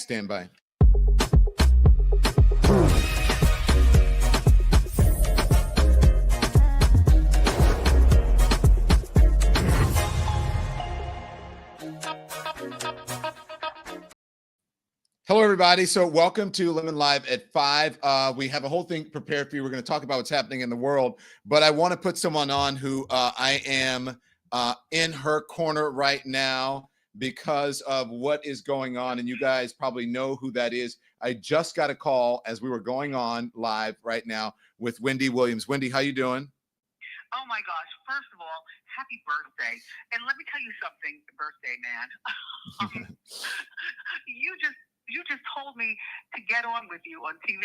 Stand by. Hello, everybody. So welcome to Lemon Live at 5. We have a whole thing prepared for you. We're going to talk about what's happening in the world, but I want to put someone on who I am in her corner right now because of what is going on. And you guys probably know who that is. I just got a call as we were going on live right now with Wendy Williams. Wendy, how you doing? Oh my gosh. First of all, happy birthday. And let me tell you something, birthday man. You just told me to get on with you on TV,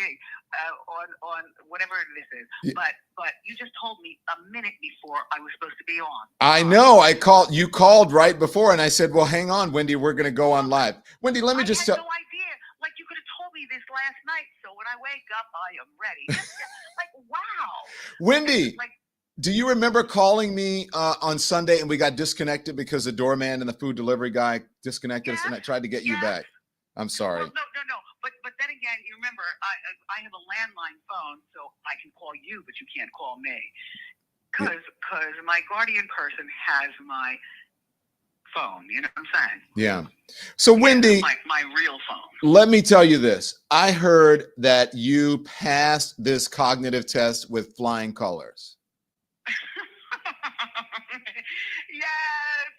on whatever this is. Yeah. But you just told me a minute before I was supposed to be on. I know. You called right before, and I said, well, hang on, Wendy, we're going to go on live. Wendy, let me just tell. I had no idea. Like, you could have told me this last night, so when I wake up, I am ready. Like, wow. Wendy. Do you remember calling me on Sunday and we got disconnected because the doorman and the food delivery guy disconnected us, and I tried to get you back? I'm sorry. Well, no. But then again, you remember, I have a landline phone, so I can call you, but you can't call me. Because my guardian person has my phone. You know what I'm saying? Yeah. So, Wendy. My real phone. Let me tell you this. I heard that you passed this cognitive test with flying colors. Yes,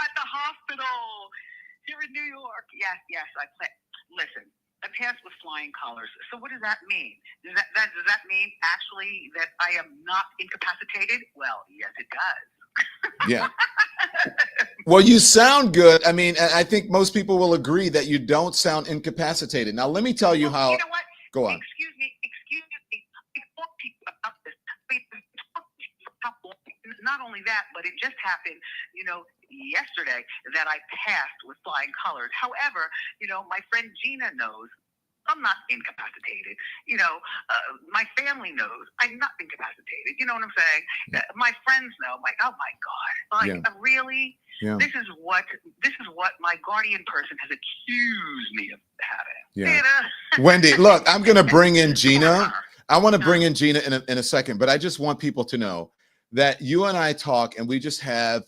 at the hospital here in New York. Yes. Listen, I passed with flying colors. So what does that mean? Does that mean actually that I am not incapacitated? Well, yes, it does. Yeah. Well, you sound good. I mean, I think most people will agree that you don't sound incapacitated. Now, let me tell you how. You know what? Go on. Excuse me. I talk to people about this. Not only that, but it just happened, yesterday that I passed with flying colors. However, my friend Gina knows I'm not incapacitated. My family knows I'm not incapacitated. You know what I'm saying? My friends know. Like, oh my God! Really? Yeah. This is what my guardian person has accused me of having. Yeah. Wendy, look, I'm going to bring in Gina. I want to bring in Gina in a second, but I just want people to know that you and I talk and we just have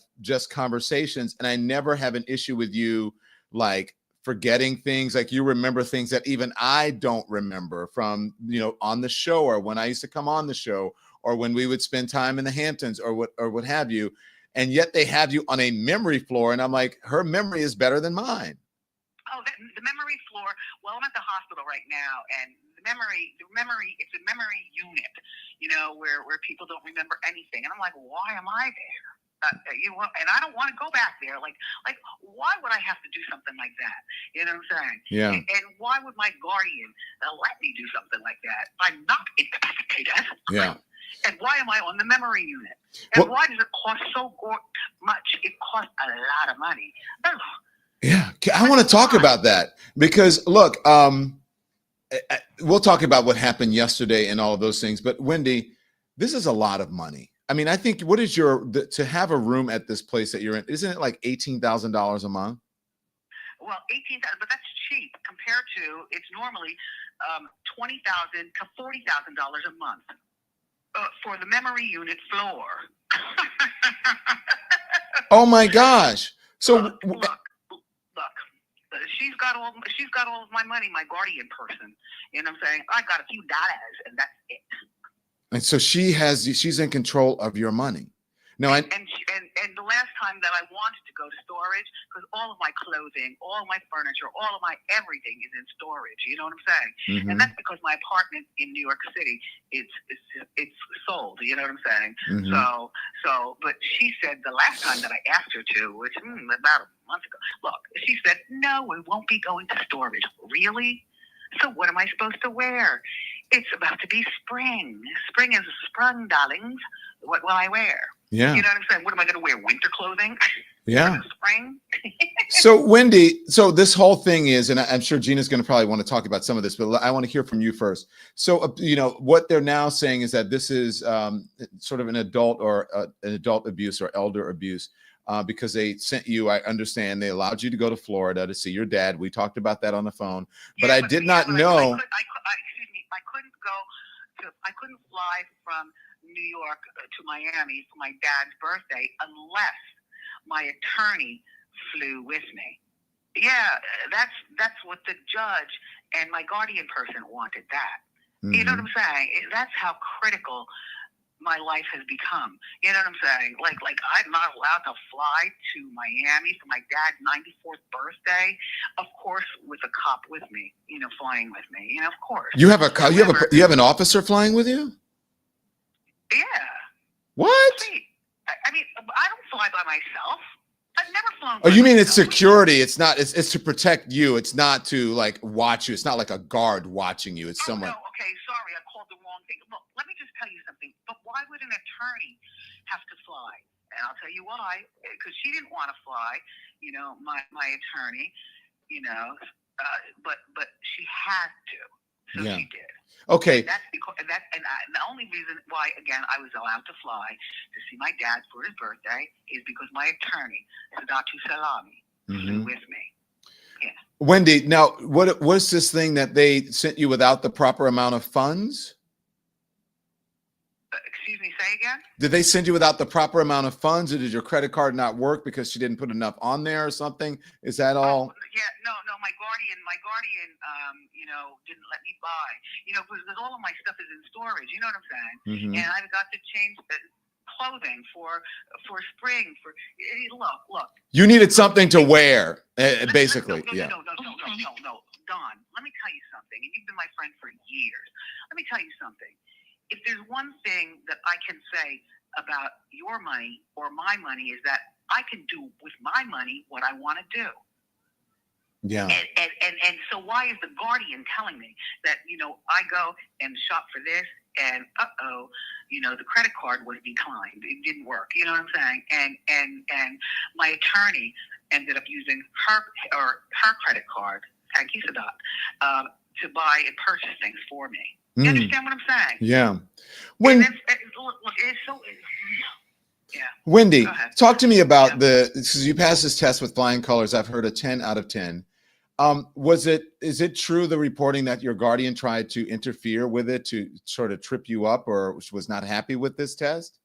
conversations, and I never have an issue with you like forgetting things. Like, you remember things that even I don't remember from, on the show, or when I used to come on the show, or when we would spend time in the Hamptons or what have you. And yet they have you on a memory floor. And I'm like, her memory is better than mine. Oh, the memory floor. Well, I'm at the hospital right now, and the memory, it's a memory unit, where people don't remember anything. And I'm like, why am I there? And I don't want to go back there. Like, why would I have to do something like that? You know what I'm saying? Yeah. And why would my guardian let me do something like that? I'm not incapacitated. Yeah. And why am I on the memory unit? And why does it cost so much? It costs a lot of money. Ugh. Yeah, I want to talk about that because, look, we'll talk about what happened yesterday and all of those things. But Wendy, this is a lot of money. I mean, I think what is to have a room at this place that you're in? Isn't it like $18,000 a month? Well, $18,000, but that's cheap compared to it's normally $20,000 to $40,000 a month for the memory unit floor. Oh my gosh! So look. She's got all of my money, my guardian person. You know what I'm saying? I got a few dollars, and that's it. And so she's in control of your money. No, and the last time that I wanted to go to storage, because all of my clothing, all of my furniture, all of my everything is in storage. You know what I'm saying? Mm-hmm. And that's because my apartment in New York City, it's sold. You know what I'm saying? Mm-hmm. So, but she said the last time that I asked her to, which about a month ago, look, she said, no, we won't be going to storage. Really? So what am I supposed to wear? It's about to be spring. Spring is sprung, darlings. What will I wear? Yeah. You know what I'm saying? What am I going to wear? Winter clothing? Yeah. Spring? So, Wendy, so this whole thing is, and I'm sure Gina's going to probably want to talk about some of this, but I want to hear from you first. So, what they're now saying is that this is sort of an adult abuse or elder abuse. because they sent you, I understand, they allowed you to go to Florida to see your dad. We talked about that on the phone, but I did not know. Excuse me, I couldn't fly from New York to Miami for my dad's birthday unless my attorney flew with me. Yeah, that's what the judge and my guardian person wanted that. You know what I'm saying? That's how critical my life has become. You know what I'm saying? Like I'm not allowed to fly to Miami for my dad's 94th birthday. Of course, with a cop with me, flying with me. Of course. You have an officer flying with you? Yeah. What? I mean, I don't fly by myself. I've never flown. Oh, you mean it's security? It's not. It's to protect you. It's not to like watch you. It's not like a guard watching you. It's someone. No, okay, sorry, I called the wrong thing. Look, let me just tell you something. But why would an attorney have to fly? And I'll tell you why. Because she didn't want to fly. My attorney. But she had to. So she did. Okay. And that's because the only reason why, again, I was allowed to fly to see my dad for his birthday is because my attorney, Sadatu Salami, flew with me. Yeah. Wendy, now what's this thing that they sent you without the proper amount of funds? Excuse me, say again? Did they send you without the proper amount of funds, or did your credit card not work because she didn't put enough on there or something? Is that all? Yeah, no, my guardian, didn't let me buy, because all of my stuff is in storage, you know what I'm saying? And I've got to change the clothing for spring, look. You needed something to wear, basically. No, Don, let me tell you something, and you've been my friend for years. Let me tell you something. If there's one thing that I can say about your money or my money is that I can do with my money what I want to do. Yeah. And so why is the guardian telling me that, I go and shop for this and the credit card was declined. It didn't work. You know what I'm saying? And my attorney ended up using her credit card, thank you, Sadat, to buy and purchase things for me. You understand what I'm saying? Yeah. Yeah. Wendy, talk to me about because you passed this test with flying colors. I've heard a 10 out of 10. Is it true, the reporting that your guardian tried to interfere with it to sort of trip you up, or was not happy with this test?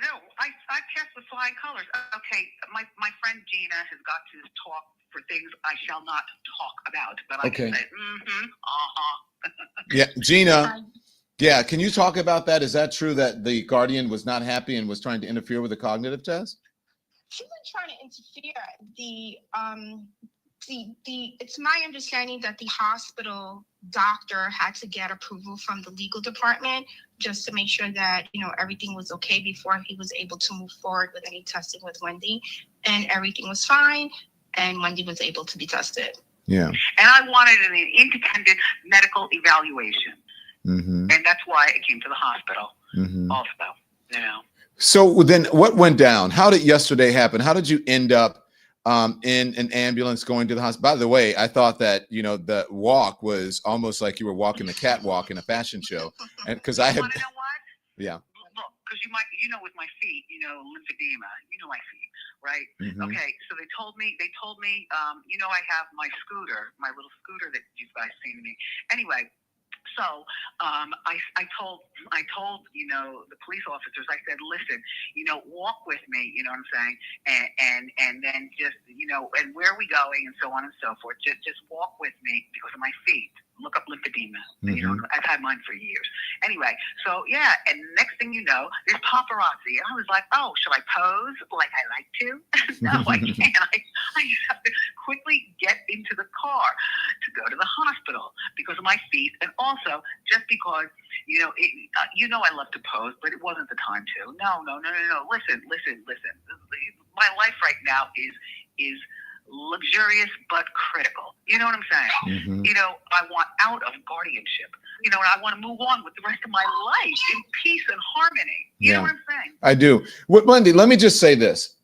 No, I passed with flying colors. Okay, my friend Gina has got to talk for things I shall not talk about, but I can say, Yeah, Gina. Yeah, can you talk about that? Is that true that the guardian was not happy and was trying to interfere with the cognitive test? She wasn't trying to interfere. It's my understanding that the hospital doctor had to get approval from the legal department just to make sure that, everything was okay before he was able to move forward with any testing with Wendy. And everything was fine, and Wendy was able to be tested. Yeah. And I wanted an independent medical evaluation. And that's why I came to the hospital also, So then what went down? How did yesterday happen? How did you end up in an ambulance going to the hospital? By the way, I thought that, the walk was almost like you were walking the catwalk in a fashion show. And because I had, you know what? Yeah. Look, because with my feet, lymphedema, my feet, right? Okay. So they told me, I have my scooter, my little scooter that you guys seen me. Anyway. So I told the police officers, I said, listen, walk with me, you know what I'm saying, and then just and where are we going and so on and so forth. Just walk with me because of my feet. Look up lymphedema. I've had mine for years. Anyway, so yeah, and next thing you know, there's paparazzi, and I was like, oh, should I pose like I like to? No, I can't. I just have to quickly get into the car to go to the hospital because of my feet, and also just because I love to pose, but it wasn't the time to. No. Listen. My life right now is luxurious but critical. You know what I'm saying? I want out of guardianship. And I want to move on with the rest of my life in peace and harmony. You know what I'm saying? I do. Wendy, let me just say this.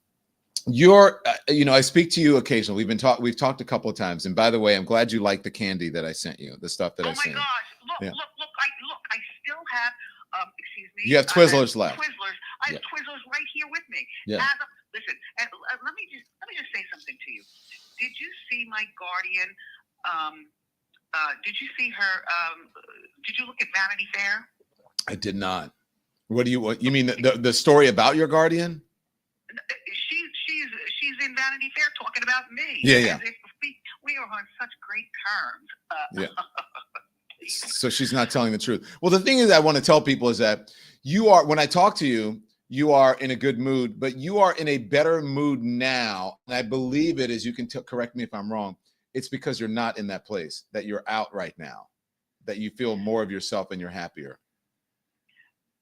I speak to you occasionally. We've talked a couple of times. And by the way, I'm glad you liked the candy that I sent you, the stuff that I sent you. Oh my gosh. Look, I still have, excuse me. You have Twizzlers left. I have Twizzlers right here with me. Yeah. Listen, and let me just say something to you. Did you see my guardian? Did you see her? Did you look at Vanity Fair? I did not. What you mean the story about your guardian? She's in Vanity Fair talking about me. Yeah. As if we are on such great terms. Yeah. So she's not telling the truth. Well, the thing is, I want to tell people is that when I talk to you, you are in a good mood, but you are in a better mood now. And I believe it is, you can correct me if I'm wrong. It's because you're not in that place, that you're out right now, that you feel more of yourself and you're happier.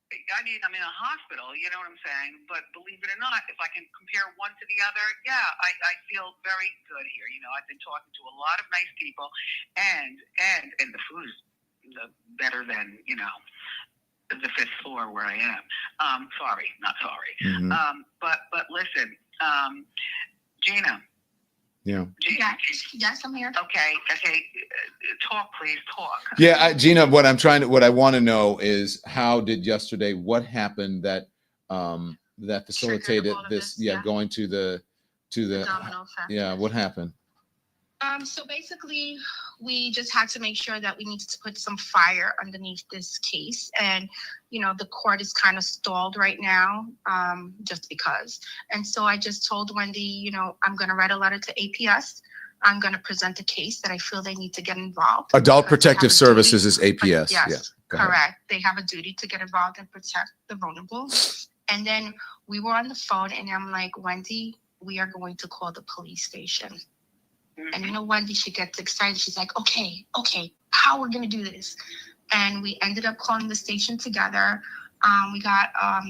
I mean, I'm in a hospital, you know what I'm saying? But believe it or not, if I can compare one to the other, yeah, I feel very good here. You know, I've been talking to a lot of nice people, and the food is better than, you know, the fifth floor where I am. Sorry, not sorry. Mm-hmm. But listen, Gina. Yeah. Yes, I'm here. Okay. Talk, please, talk. Yeah, Gina, what I want to know is what happened that facilitated this? Yeah, going to the domino effect. Yeah, what happened? So basically, we just had to make sure that we needed to put some fire underneath this case. And, you know, the court is kind of stalled right now, just because. And so I just told Wendy, you know, I'm going to write a letter to APS. I'm going to present a case that I feel they need to get involved. Adult Protective Services is APS. Yes, correct. They have a duty to get involved and protect the vulnerable. And then we were on the phone and I'm like, Wendy, we are going to call the police station. And you know, Wendy, she gets excited. She's like, okay, how we're going to do this? And we ended up calling the station together. We got a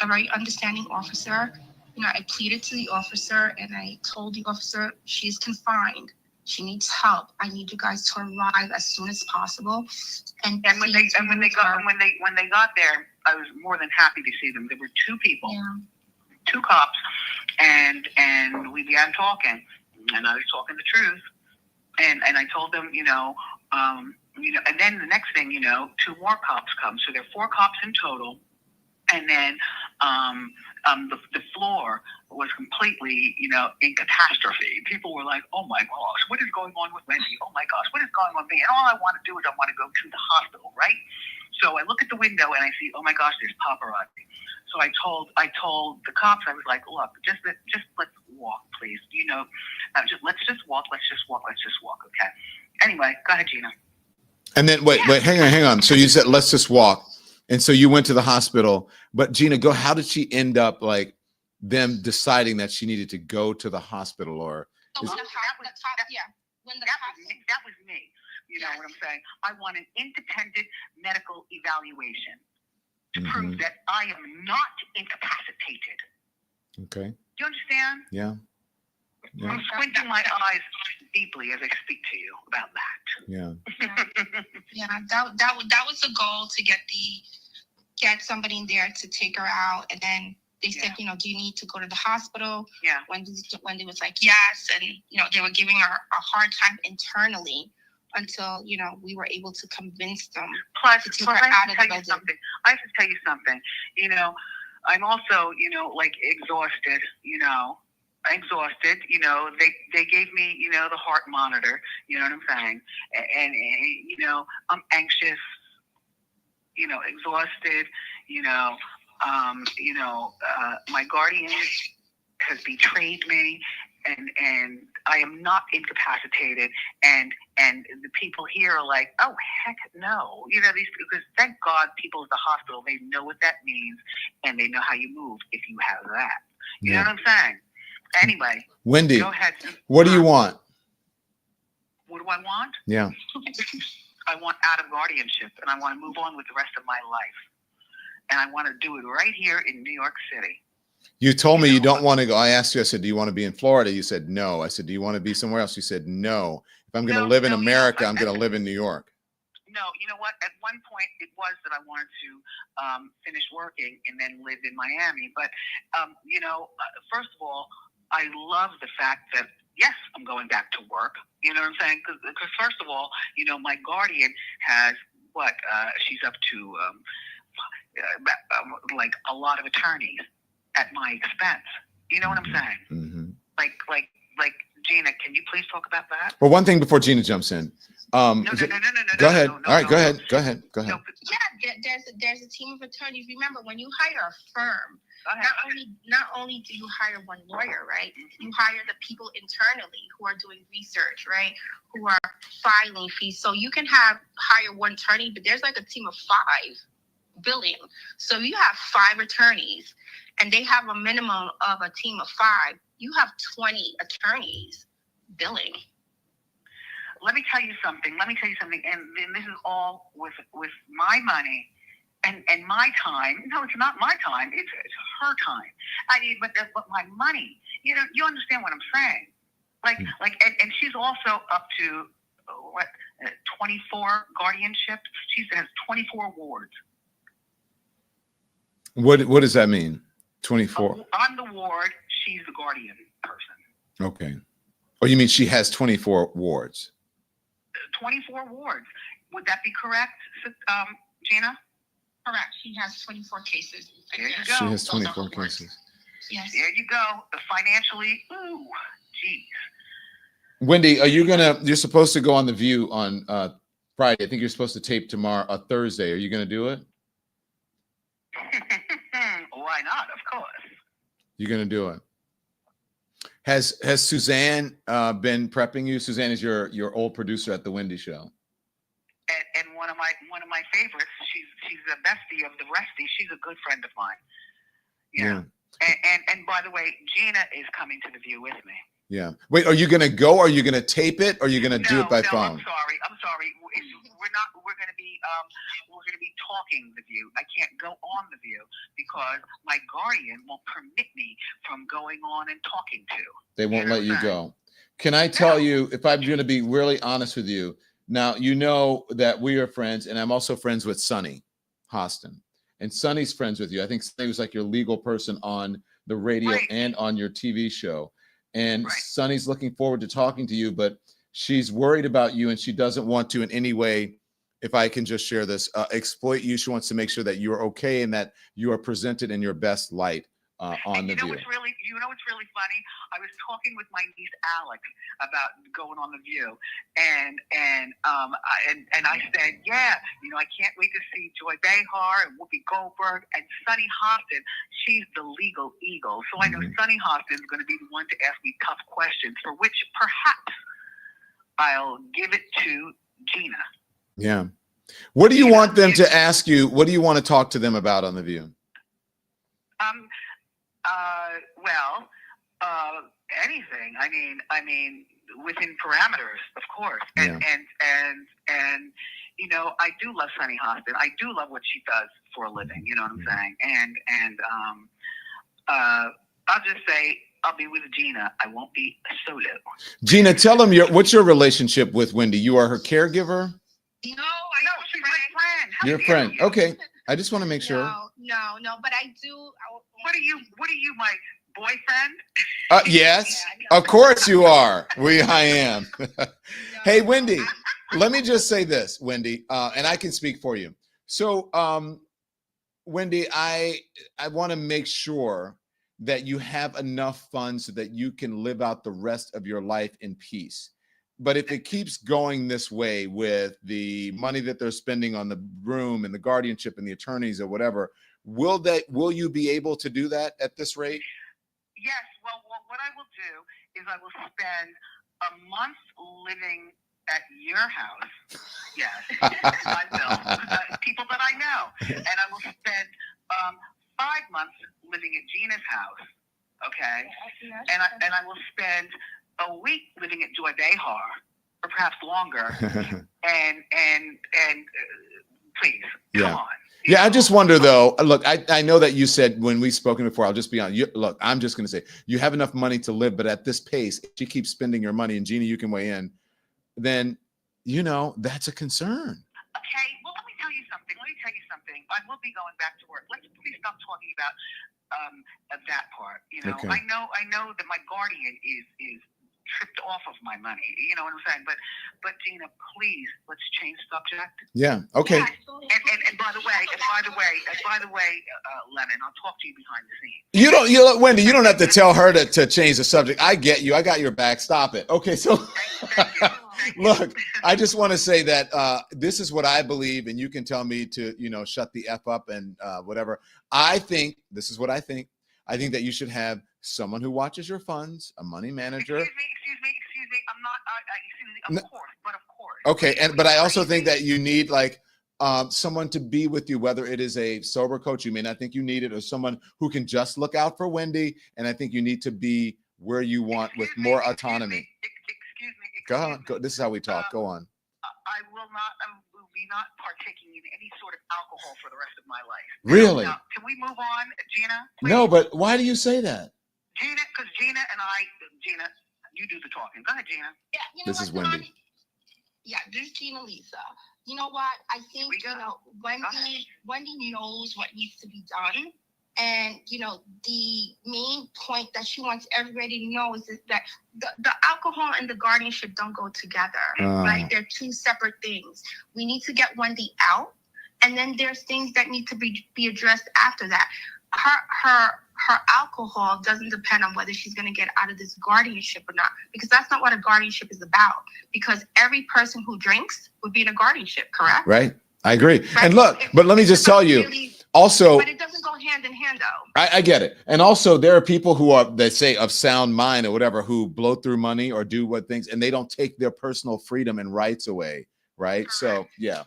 very understanding officer. You know, I pleaded to the officer and I told the officer she's confined. She needs help. I need you guys to arrive as soon as possible. And when they got there, I was more than happy to see them. There were two people, two cops, and we began talking. And I was talking the truth, and I told them, you know, and then the next thing, you know, two more cops come, so there are four cops in total, and then the floor was completely, you know, in catastrophe. People were like, oh my gosh, what is going on with Wendy? Oh my gosh, what is going on with me? And all I want to do is I want to go to the hospital, right? So I look at the window and I see, oh my gosh, there's paparazzi. So I told the cops, I was like, look, just let's walk, please. You know, let's just walk, okay? Anyway, go ahead, Gina. And then wait, hang on. So you said let's just walk, and so you went to the hospital. But Gina, how did she end up like them deciding that she needed to go to the hospital? Or that was me. You know what I'm saying? I want an independent medical evaluation to prove that I am not incapacitated. Okay. Do you understand? Yeah. I'm squinting my eyes deeply as I speak to you about that. Yeah. That was the goal, to get somebody in there to take her out. And then they said, you know, do you need to go to the hospital? Yeah. Wendy was like, yes. And, you know, they were giving her a hard time internally until, you know, we were able to convince them to take her out of the building. I have to tell you something. You know, I'm also, you know, like exhausted, you know. You know, they gave me, you know, the heart monitor, you know what I'm saying? And you know, I'm anxious, you know, exhausted, you know, my guardian has betrayed me, and I am not incapacitated, and the people here are like, oh heck no, you know, because thank God people at the hospital, they know what that means, and they know how you move if you have that. You know what I'm saying? Anyway, Wendy, go ahead. What do you want? What do I want? Yeah. I want out of guardianship, and I want to move on with the rest of my life, and I want to do it right here in New York City. You told me you don't want to go. I asked you, I said, do you want to be in Florida? You said no. I said, do you want to be somewhere else? You said no. If I'm going to live in America, I'm going to live in New York. No, you know what? At one point, it was that I wanted to finish working and then live in Miami. But, you know, first of all, I love the fact that, yes, I'm going back to work. You know what I'm saying? Because first of all, you know, my guardian has she's up to like a lot of attorneys at my expense. You know what I'm saying? Mm-hmm. Like Gina, can you please talk about that? Well, one thing before Gina jumps in. No. Go ahead. All right, go ahead. Go ahead. No, Yeah, there's a team of attorneys. Remember, when you hire a firm, not only do you hire one lawyer, right? You hire the people internally who are doing research, right? Who are filing fees. So you can hire one attorney, but there's like a team of 5 billing. So you have 5 attorneys, and they have a minimum of a team of 5. You have 20 attorneys billing. Let me tell you something. And this is all with my money and my time. No, it's not my time. It's her time. I mean, but my money. You know, you understand what I'm saying? And she's also up to 24 guardianships. She has 24 wards. What does that mean? 24. On the ward, she's the guardian person. Okay. Oh, you mean she has 24 wards? 24 wards. Would that be correct, Gina? Correct. She has 24 cases. There you go. She has 24 cases. Yes. There you go. Financially, ooh, geez. Wendy, you're supposed to go on The View on Friday. I think you're supposed to tape tomorrow, Thursday. Are you going to do it? Why not? Of course. You're going to do it. Has Suzanne been prepping you? Suzanne is your old producer at the Wendy Show. And one of my favorites. She's the bestie of the restie. She's a good friend of mine. Yeah. And by the way, Gina is coming to The View with me. Yeah. Wait, are you going to go? Are you going to tape it? Or are you going to do it by phone? I'm sorry. We're going to be talking The View. I can't go on The View because my guardian won't permit me from going on and talking to. They won't let you go. Can I tell you, if I'm going to be really honest with you, now you know that we are friends, and I'm also friends with Sonny Hostin. And Sonny's friends with you. I think Sonny was like your legal person on the radio and on your TV show. And Sonny's looking forward to talking to you, but she's worried about you, and she doesn't want to in any way, if I can just share this, exploit you. She wants to make sure that you're okay and that you are presented in your best light on The View. You know what's really funny? I was talking with my niece Alex about going on The View, and I said, yeah, I can't wait to see Joy Behar and Whoopi Goldberg and Sunny Hostin. She's the legal eagle, so I know Sunny Hostin is going to be the one to ask me tough questions, for which perhaps I'll give it to Gina. Yeah. What do you want them to ask you? What do you want to talk to them about on The View? Anything. I mean, within parameters, of course. And I do love Sunny Hostin. I do love what she does for a living. You know what I'm saying? And I'll just say I'll be with Gina. I won't be solo. Gina, tell them what's your relationship with Wendy? You are her caregiver? No, she's my friend. Your friend. Okay. I just want to make sure. No, but I do. What are you, my boyfriend? Yes, of course you are. I am. Hey, Wendy, let me just say this, Wendy, and I can speak for you. So, Wendy, I want to make sure that you have enough funds so that you can live out the rest of your life in peace. But if it keeps going this way with the money that they're spending on the room and the guardianship and the attorneys or whatever, will you be able to do that at this rate? Yes. Well, what I will do is I will spend a month living at your house. Yes, I will. People that I know. And I will spend 5 months living at Gina's house. Okay. And I will spend a week living at Joy Behar, or perhaps longer. and please, come on. Yeah, I just wonder though. Look, I know that you said when we've spoken before. I'll just be honest. Look, I'm just going to say you have enough money to live, but at this pace, if she keeps spending your money, and Gina, you can weigh in. Then that's a concern. Okay. Well, let me tell you something. I will be going back to work. Let's please stop talking about that part. Okay. I know that my guardian is tripped off of my money. You know what I'm saying? But Gina, please, let's change subject. Yeah. Okay. Yeah, And by the way, Lemon, I'll talk to you behind the scenes. Wendy, you don't have to tell her to change the subject. I get you. I got your back. Stop it. Okay. So Thank you. look, I just want to say that this is what I believe, and you can tell me to, shut the F up and whatever. This is what I think. I think that you should have someone who watches your funds, a money manager. Excuse me. I'm not. Of course. Okay, but I also think that you need someone to be with you, whether it is a sober coach, you may not think you need it, or someone who can just look out for Wendy. And I think you need to be where you want with more autonomy. Excuse me. Go on. This is how we talk. Go on. I will be not partaking in any sort of alcohol for the rest of my life. Really? Now, can we move on, Gina? Please? No, but why do you say that? Gina, because Gina, you do the talking. Go ahead, Gina. Yeah, This is Wendy. Yeah, this is Gina Lisa. You know what? I think, Wendy knows what needs to be done. And, the main point that she wants everybody to know is that the alcohol and the guardianship don't go together, right? They're two separate things. We need to get Wendy out. And then there's things that need to be addressed after that. Her alcohol doesn't depend on whether she's going to get out of this guardianship or not, because that's not what a guardianship is about. Because every person who drinks would be in a guardianship, correct? Right. I agree. Right? And look, but let me just tell you, also, but it doesn't go hand in hand, though. I get it. And also, there are people who they say of sound mind or whatever, who blow through money or do what things, and they don't take their personal freedom and rights away. Right. Correct. So, yeah. Correct.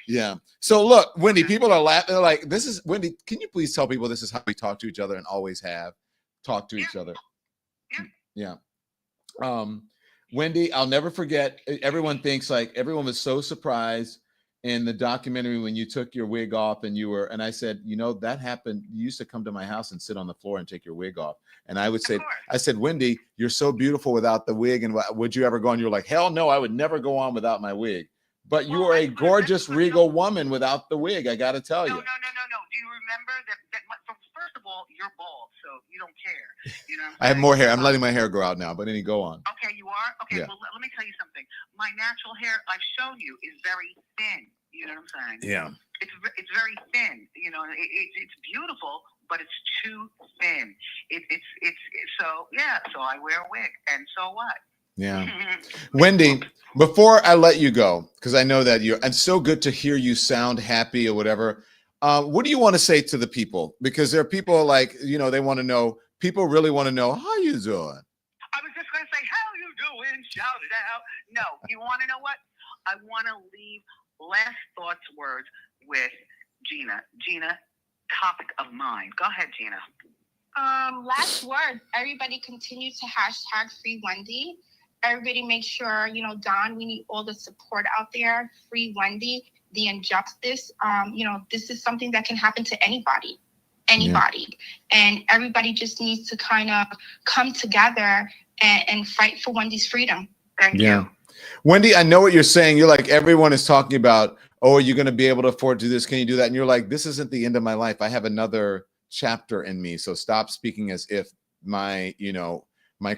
Yeah. So look, Wendy, people are laughing. They're like, this is Wendy. Can you please tell people this is how we talk to each other and always have talked to each other? Yeah. Wendy, I'll never forget. Everyone thinks everyone was so surprised in the documentary when you took your wig off and I said, that happened. You used to come to my house and sit on the floor and take your wig off. And I said, Wendy, you're so beautiful without the wig. And would you ever go on? You're like, hell no, I would never go on without my wig. But you are a gorgeous, regal woman without the wig. I got to tell you. No. Do you remember that first of all, you're bald, so you don't care. I have more hair. I'm letting my hair grow out now, but go on. Okay, you are? Okay, Yeah. well, let me tell you something. My natural hair, I've shown you, is very thin. You know what I'm saying? Yeah. It's very thin. It's beautiful, but it's too thin. So I wear a wig, and so what? Yeah. Wendy, before I let you go, because I know that it's so good to hear you sound happy or whatever. What do you want to say to the people? Because there are people they want to know, people really want to know, how you doing? I was just going to say, how you doing? Shout it out. No, you want to know what? I want to leave last thoughts words with Gina. Gina, topic of mine. Go ahead, Gina. Last word. Everybody continue to hashtag Free Wendy. Everybody make sure, Don, we need all the support out there. Free Wendy. The injustice, this is something that can happen to anybody. Yeah. And everybody just needs to kind of come together and fight for Wendy's freedom. Thank you. Wendy, I know what you're saying. You're like, everyone is talking about, oh, are you going to be able to afford to do this? Can you do that? And you're like, this isn't the end of my life. I have another chapter in me. So stop speaking as if my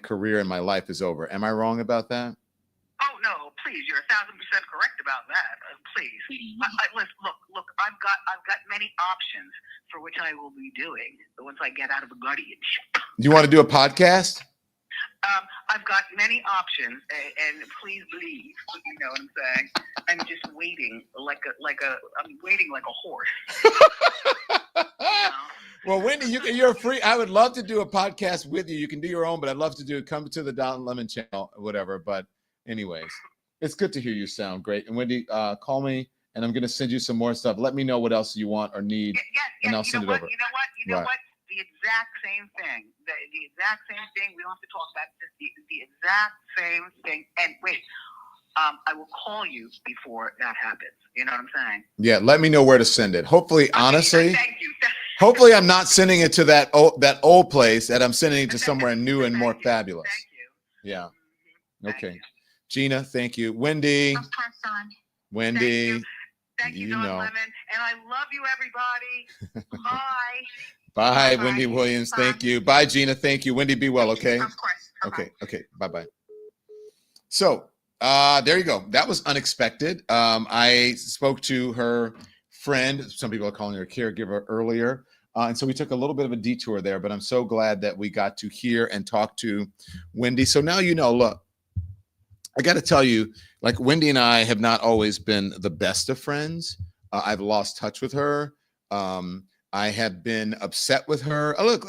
career and my life is over. Am I wrong about that? Oh, no, please. You're 1,000% correct about that. Please. Look, I've got many options for which I will be doing once I get out of the guardianship. Do you want to do a podcast? I've got many options, and please believe, you know what I'm saying? I'm just waiting I'm waiting like a horse. Well, Wendy, you're free. I would love to do a podcast with you. You can do your own, but I'd love to come to the Don Lemon channel or whatever. But anyways, it's good to hear you sound great. And Wendy, call me, and I'm going to send you some more stuff. Let me know what else you want or need, and I'll send it over. You know what? The exact same thing. The exact same thing. We don't have to talk about this. The exact same thing. And wait, I will call you before that happens. You know what I'm saying? Yeah. Let me know where to send it. Hopefully, honestly. Thank you. Hopefully, I'm not sending it to that old place. That I'm sending it to somewhere new and more fabulous. Thank you. Yeah. Thank Okay. you. Gina, thank you. Wendy. I'll pass on. Wendy. Thank you, Don Lemon. And I love you, everybody. Bye. Bye, Bye. Wendy Williams. Bye. Thank you. Bye, Gina. Thank you. Wendy, be well, okay? Of course. Bye-bye. Okay. Bye-bye. So there you go. That was unexpected. I spoke to her friend. Some people are calling her a caregiver earlier. And so we took a little bit of a detour there, but I'm so glad that we got to hear and talk to Wendy. So now you know, look, I got to tell you, like Wendy and I have not always been the best of friends. I've lost touch with her. I have been upset with her. Oh, look,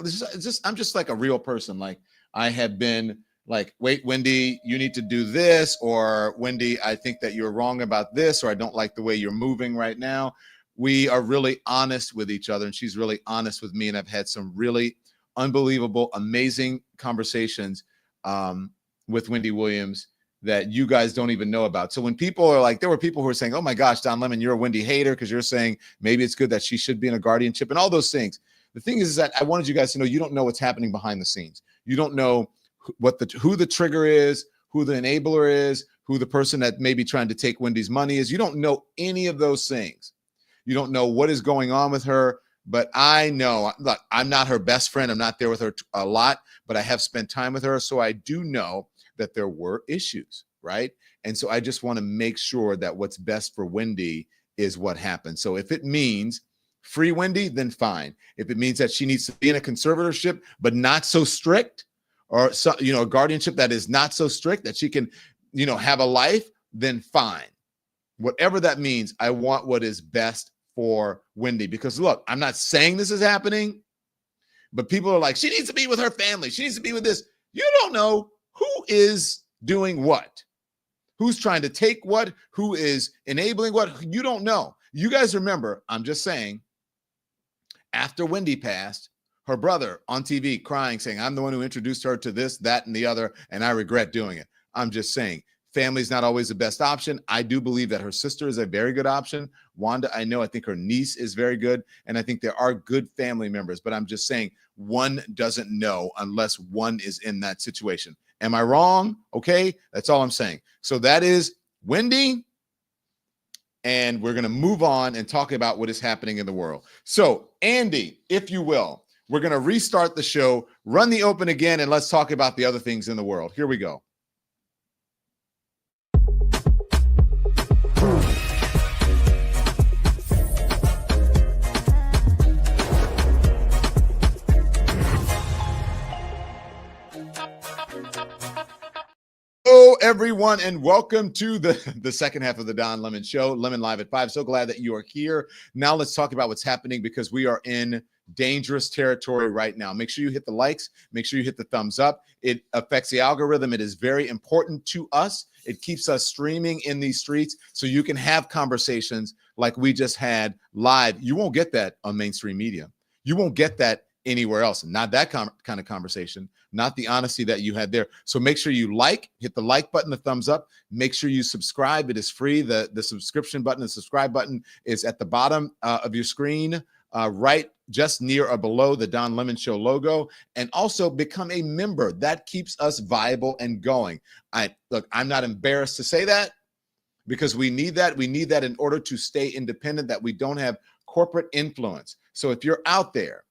I'm just like a real person. Like I have been like, wait, Wendy, you need to do this, or Wendy, I think that you're wrong about this, or I don't like the way you're moving right now. We are really honest with each other, and she's really honest with me, and I've had some really unbelievable, amazing conversations with Wendy Williams that you guys don't even know about. So when people are like, there were people who were saying, oh my gosh, Don Lemon, you're a Wendy hater because you're saying maybe it's good that she should be in a guardianship and all those things. The thing is that I wanted you guys to know you don't know what's happening behind the scenes. You don't know who the trigger is, who the enabler is, who the person that may be trying to take Wendy's money is. You don't know any of those things. You don't know what is going on with her. But I know, look, I'm not her best friend. I'm not there with her a lot, but I have spent time with her. So I do know that there were issues, right? And so I just want to make sure that what's best for Wendy is what happens. So if it means free Wendy, then fine. If it means that she needs to be in a conservatorship, but not so strict, or so, a guardianship that is not so strict that she can, have a life, then fine. Whatever that means, I want what is best for Wendy. Because look, I'm not saying this is happening, but people are like, she needs to be with her family. She needs to be with this. You don't know who is doing what, who's trying to take what, who is enabling what. You don't know. You guys remember, I'm just saying, after Wendy passed, her brother on TV crying, saying, I'm the one who introduced her to this, that, and the other, and I regret doing it. I'm just saying, family's not always the best option. I do believe that her sister is a very good option. Wanda, I think her niece is very good, and I think there are good family members, but I'm just saying one doesn't know unless one is in that situation. Am I wrong? Okay, that's all I'm saying. So that is Wendy, and we're going to move on and talk about what is happening in the world. So, Andy, if you will, we're going to restart the show, run the open again, and let's talk about the other things in the world. Here we go. Hello, everyone, and welcome to the second half of the Don Lemon Show, Lemon Live at 5. So glad that you are here. Now let's talk about what's happening, because we are in dangerous territory right now. Make sure you hit the likes. Make sure you hit the thumbs up. It affects the algorithm. It is very important to us. It keeps us streaming in these streets so you can have conversations like we just had live. You won't get that on mainstream media. You won't get that anywhere else. Not that kind of conversation, not the honesty that you had there. So make sure you hit the like button, the thumbs up. Make sure you subscribe. It is free. The subscription button, the subscribe button is at the bottom of your screen, right just near or below the Don Lemon Show logo. And also become a member. That keeps us viable and going. I'm not embarrassed to say that, because we need that. We need that in order to stay independent, that we don't have corporate influence. So if you're out there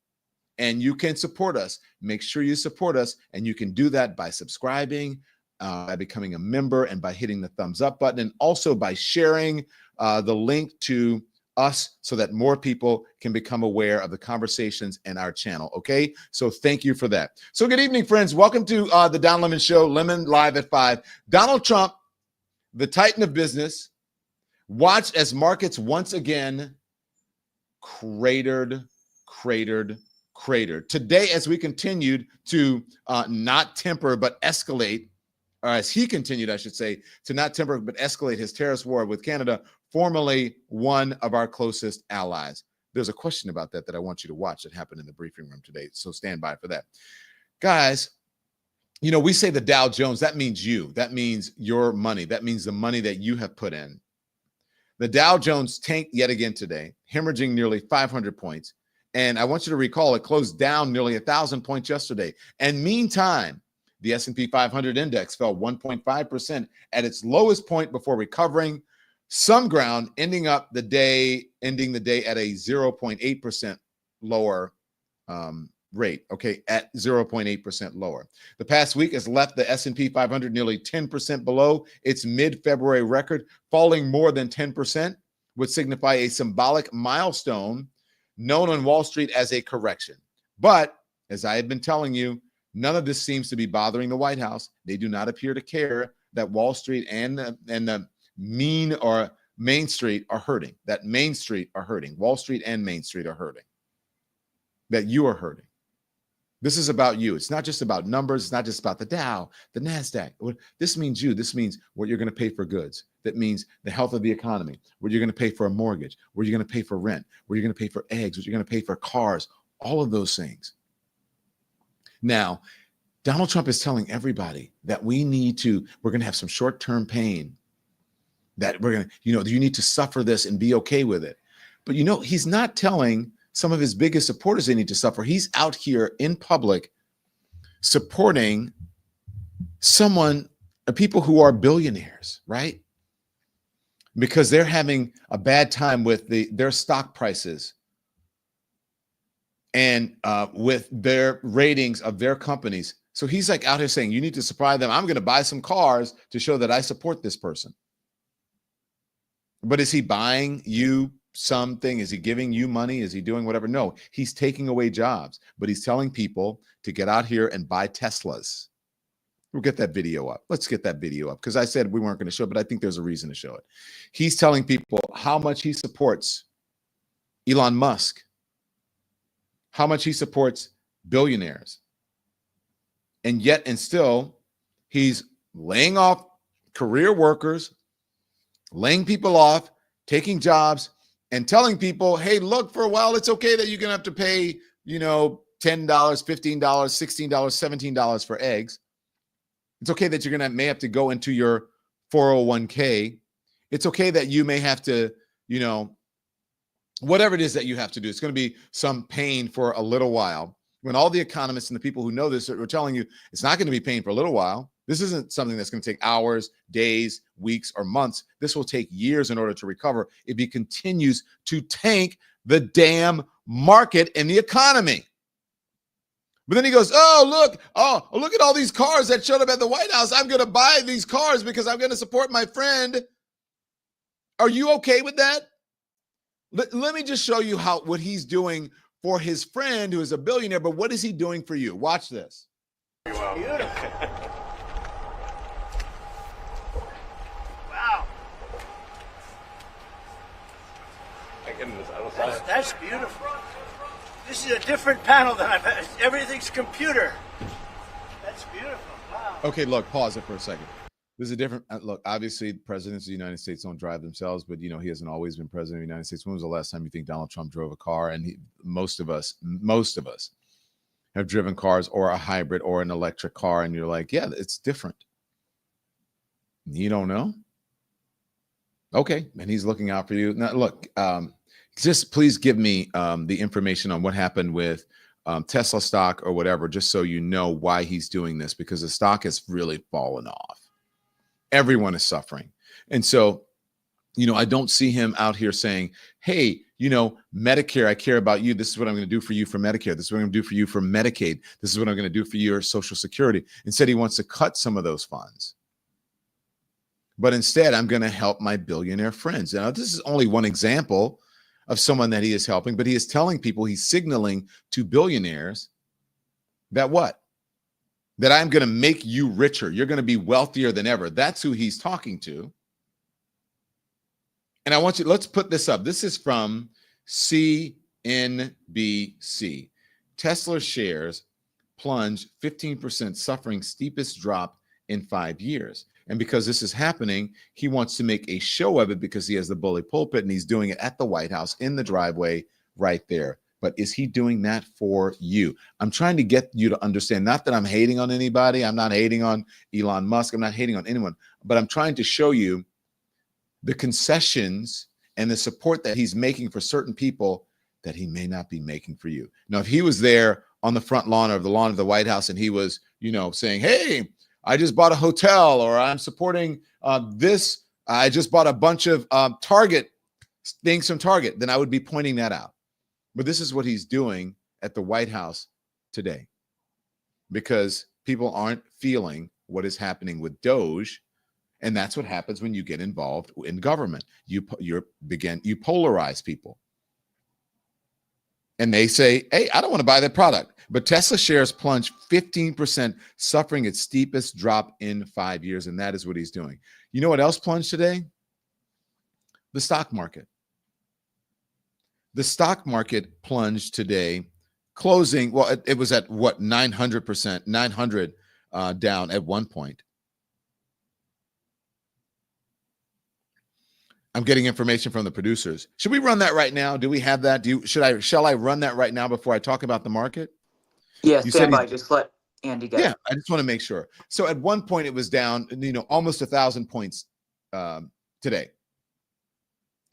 and you can support us, make sure you support us. And you can do that by subscribing, by becoming a member, and by hitting the thumbs up button, and also by sharing the link to us so that more people can become aware of the conversations in our channel. Okay, so thank you for that. So good evening, friends. Welcome to the Don Lemon Show, Lemon Live at 5. Donald Trump, the titan of business, watched as markets once again cratered. Today, as we continued to not temper but escalate, or as he continued, I should say, to not temper but escalate his tariffs war with Canada, formerly one of our closest allies. There's a question about that I want you to watch that happened in the briefing room today, so stand by for that. Guys, we say the Dow Jones, that means you. That means your money. That means the money that you have put in. The Dow Jones tanked yet again today, hemorrhaging nearly 500 points. And I want you to recall it closed down nearly 1,000 points yesterday. And meantime, the S&P 500 index fell 1.5% at its lowest point before recovering some ground, ending the day at a 0.8% lower rate, okay, at 0.8% lower. The past week has left the S&P 500 nearly 10% below its mid-February record. Falling more than 10% would signify a symbolic milestone known on Wall Street as a correction. But as I have been telling you, none of this seems to be bothering the White House. They do not appear to care that Wall Street and the mean or Main Street are hurting, that Main Street are hurting. Wall Street and Main Street are hurting, that you are hurting. This is about you. It's not just about numbers. It's not just about the Dow, the NASDAQ. This means you. This means what you're going to pay for goods. That means the health of the economy, what you're going to pay for a mortgage, what you're going to pay for rent, what you're going to pay for eggs, what you're going to pay for cars, all of those things. Now, Donald Trump is telling everybody that we're going to have some short-term pain, that we're going to, you need to suffer this and be okay with it. But, he's not telling some of his biggest supporters they need to suffer. He's out here in public supporting people who are billionaires, right? Because they're having a bad time with their stock prices and with their ratings of their companies. So he's like out here saying, you need to supply them. I'm going to buy some cars to show that I support this person. But is he buying you something? Is he giving you money? Is he doing whatever? No, he's taking away jobs, but he's telling people to get out here and buy Teslas. We'll get that video up. Let's get that video up because I said we weren't going to show it, but I think there's a reason to show it. He's telling people how much he supports Elon Musk, how much he supports billionaires. And yet and still, he's laying off career workers, laying people off, taking jobs, and telling people, hey, look, for a while, it's okay that you're going to have to pay, $10, $15, $16, $17 for eggs. It's okay that you're may have to go into your 401k. It's okay that you may have to, whatever it is that you have to do. It's going to be some pain for a little while. When all the economists and the people who know this are telling you it's not going to be pain for a little while. This isn't something that's going to take hours, days, weeks, or months. This will take years in order to recover if he continues to tank the damn market and the economy. But then he goes, look at all these cars that showed up at the White House. I'm going to buy these cars because I'm going to support my friend. Are you okay with that? Let me just show you what he's doing for his friend who is a billionaire, but what is he doing for you? Watch this. Beautiful. Wow. That's beautiful. This is a different panel than I've had. Everything's computer. That's beautiful. Wow. Okay, look, pause it for a second. This is a different look. Obviously, presidents of the United States don't drive themselves, but he hasn't always been president of the United States. When was the last time you think Donald Trump drove a car? And most of us have driven cars or a hybrid or an electric car, and you're like, yeah, it's different. You don't know? Okay, and he's looking out for you. Now, look, just please give me the information on what happened with Tesla stock or whatever, just so you know why he's doing this, because the stock has really fallen off. Everyone is suffering. And so, I don't see him out here saying, hey, Medicare, I care about you. This is what I'm going to do for you for Medicare. This is what I'm going to do for you for Medicaid. This is what I'm going to do for your Social Security. Instead, he wants to cut some of those funds. But instead, I'm going to help my billionaire friends. Now, this is only one example of someone that he is helping, but he is telling people, he's signaling to billionaires that what? That I'm going to make you richer. You're going to be wealthier than ever. That's who he's talking to. And let's put this up. This is from CNBC. Tesla shares plunge 15%, suffering steepest drop in 5 years. And because this is happening, he wants to make a show of it because he has the bully pulpit and he's doing it at the White House in the driveway right there. But is he doing that for you? I'm trying to get you to understand, not that I'm hating on anybody. I'm not hating on Elon Musk. I'm not hating on anyone, but I'm trying to show you the concessions and the support that he's making for certain people that he may not be making for you. Now, if he was there on the front lawn or the lawn of the White House and he was, saying, hey, I just bought a hotel, or I'm supporting this, I just bought a bunch of Target things from Target, then I would be pointing that out. But this is what he's doing at the White House today because people aren't feeling what is happening with Doge. And that's what happens when you get involved in government. You polarize people. And they say, hey, I don't want to buy that product. But Tesla shares plunged 15%, suffering its steepest drop in 5 years. And that is what he's doing. You know what else plunged today? The stock market. The stock market plunged today, closing, well, it was at what, 900%, 900 down at one point. I'm getting information from the producers. Should we run that right now? Do we have that? Shall I run that right now before I talk about the market? Yeah, stand by. Just let Andy get it. I just want to make sure. So at one point it was down, almost 1,000 points today.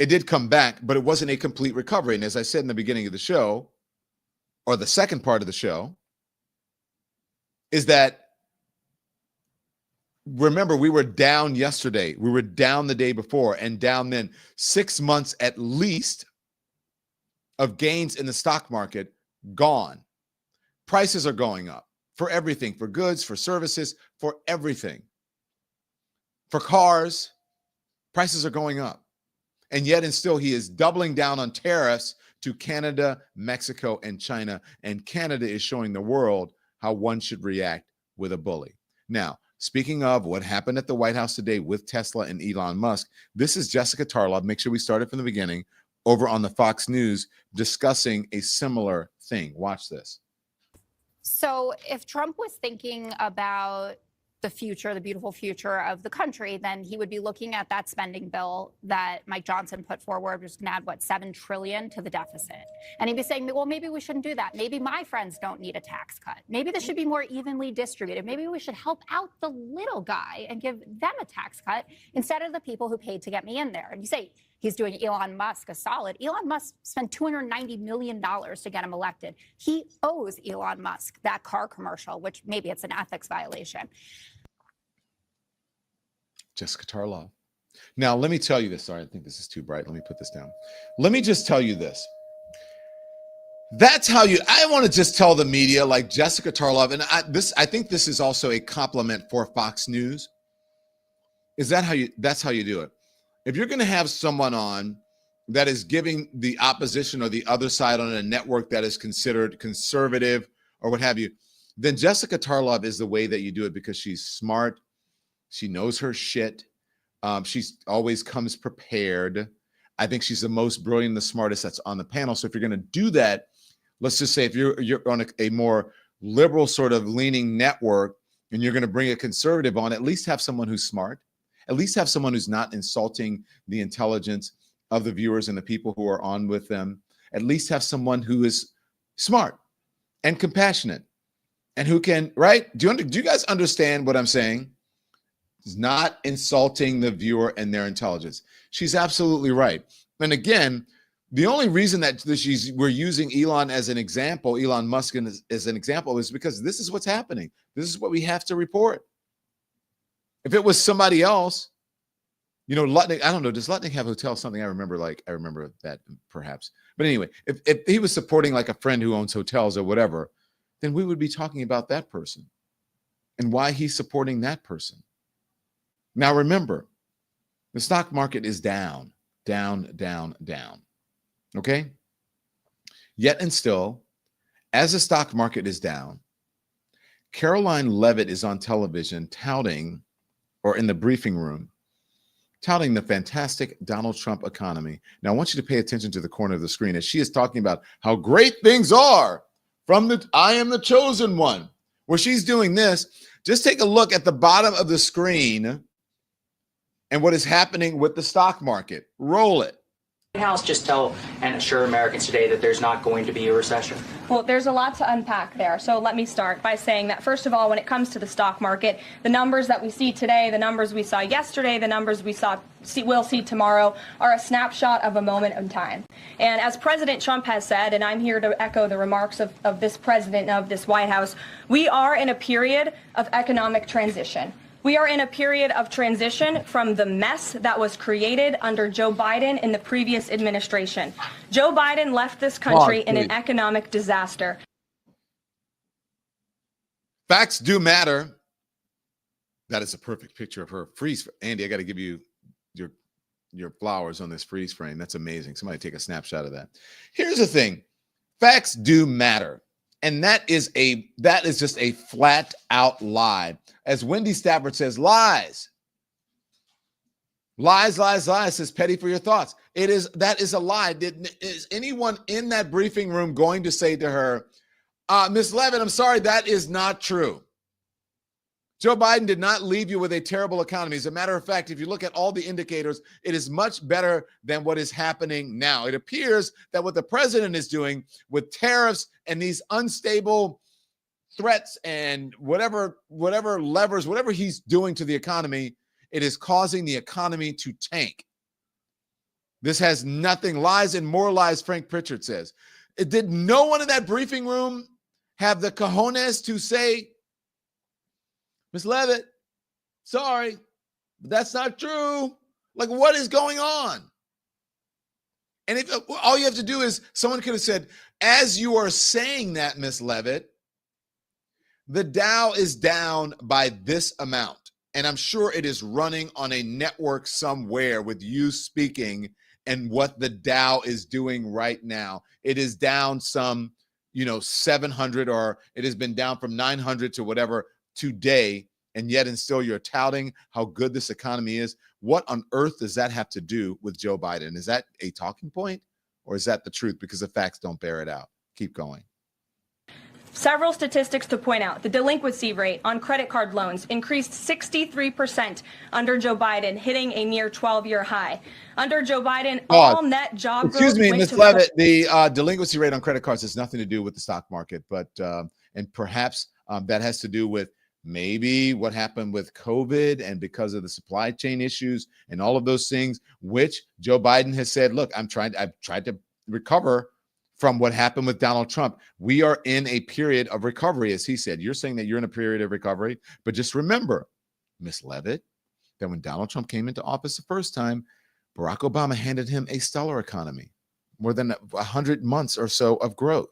It did come back, but it wasn't a complete recovery. And as I said in the beginning of the show, or the second part of the show, is that, remember, we were down yesterday. We were down the day before and down then. 6 months at least of gains in the stock market gone. Prices are going up for everything, for goods, for services, for everything. For cars, prices are going up. And yet and still he is doubling down on tariffs to Canada, Mexico, and China. And Canada is showing the world how one should react with a bully. Now, speaking of what happened at the White House today with Tesla and Elon Musk, this is Jessica Tarlov. Make sure we started from the beginning over on the Fox News discussing a similar thing. Watch this. So if Trump was thinking about the future, the beautiful future of the country, then he would be looking at that spending bill that Mike Johnson put forward, which is going to add, what, $7 trillion to the deficit. And he'd be saying, well, maybe we shouldn't do that. Maybe my friends don't need a tax cut. Maybe this should be more evenly distributed. Maybe we should help out the little guy and give them a tax cut instead of the people who paid to get me in there. And you say, he's doing Elon Musk a solid. Elon Musk spent $290 million to get him elected. He owes Elon Musk that car commercial, which maybe it's an ethics violation. Jessica Tarlov. Now, let me tell you this. Sorry, I think this is too bright. Let me put this down. Let me just tell you this. That's how I want to just tell the media, like Jessica Tarlov, and I think this is also a compliment for Fox News. That's how you do it. If you're going to have someone on that is giving the opposition or the other side on a network that is considered conservative or what have you, then Jessica Tarlov is the way that you do it because she's smart. She knows her shit. She's always comes prepared. I think she's the most brilliant, the smartest that's on the panel. So if you're going to do that, let's just say if you're on a more liberal sort of leaning network and you're going to bring a conservative on, at least have someone who's smart. At least have someone who's not insulting the intelligence of the viewers and the people who are on with them. At least have someone who is smart and compassionate and who can, right? Do you guys understand what I'm saying? Is not insulting the viewer and their intelligence. She's absolutely right. And again, the only reason that we're using Elon as an example, Elon Musk as an example, is because this is what's happening. This is what we have to report. If it was somebody else, Lutnick, I don't know, does Lutnick have a hotel? Something I remember that perhaps. But anyway, if he was supporting like a friend who owns hotels or whatever, then we would be talking about that person and why he's supporting that person. Now, remember, the stock market is down, down, down, down. Okay? Yet and still, as the stock market is down, Karoline Leavitt is on television touting, or in the briefing room, touting the fantastic Donald Trump economy. Now, I want you to pay attention to the corner of the screen as she is talking about how great things are from the I Am the Chosen One, where she's doing this. Just take a look at the bottom of the screen and what is happening with the stock market. Roll it. White House just tell and assure Americans today that there's not going to be a recession? Well, there's a lot to unpack there. So let me start by saying that, first of all, when it comes to the stock market, the numbers that we see today, the numbers we saw yesterday, the numbers we'll see tomorrow are a snapshot of a moment in time. And as President Trump has said, and I'm here to echo the remarks of this president of this White House, we are in a period of economic transition. We are in a period of transition from the mess that was created under Joe Biden in the previous administration. Joe Biden left this country in an economic disaster. Facts do matter. That is a perfect picture of her freeze. Andy, I got to give you your flowers on this freeze frame. That's amazing. Somebody take a snapshot of that. Here's the thing. Facts do matter. And that is just a flat out lie. As Wendy Stafford says, lies. Lies, lies, lies, says petty for your thoughts. That is a lie. Is anyone in that briefing room going to say to her, Ms. Leavitt, I'm sorry, that is not true. Joe Biden did not leave you with a terrible economy. As a matter of fact, if you look at all the indicators, it is much better than what is happening now. It appears that what the president is doing with tariffs and these unstable threats and whatever levers, whatever he's doing to the economy, it is causing the economy to tank. This has nothing, lies and more lies, Frank Pritchard says. Did no one in that briefing room have the cojones to say, Ms. Leavitt, sorry, but that's not true. Like, what is going on? And if all you have to do is, someone could have said, as you are saying that, Ms. Leavitt, the Dow is down by this amount. And I'm sure it is running on a network somewhere with you speaking and what the Dow is doing right now. It is down some, 700, or it has been down from 900 to whatever today, and yet and still you're touting how good this economy is. What on earth does that have to do with Joe Biden? Is that a talking point, or is that the truth because the facts don't bear it out? Keep going. Several statistics to point out. The delinquency rate on credit card loans increased 63% under Joe Biden, hitting a near 12-year high. Under Joe Biden, all net job growth. Excuse me, Ms. Leavitt, the delinquency rate on credit cards has nothing to do with the stock market, but and perhaps that has to do with maybe what happened with COVID and because of the supply chain issues and all of those things, which Joe Biden has said, look, I've tried to recover from what happened with Donald Trump. We are in a period of recovery, as he said. You're saying that you're in a period of recovery, but just remember, Ms. Leavitt, that when Donald Trump came into office the first time, Barack Obama handed him a stellar economy, more than 100 months or so of growth.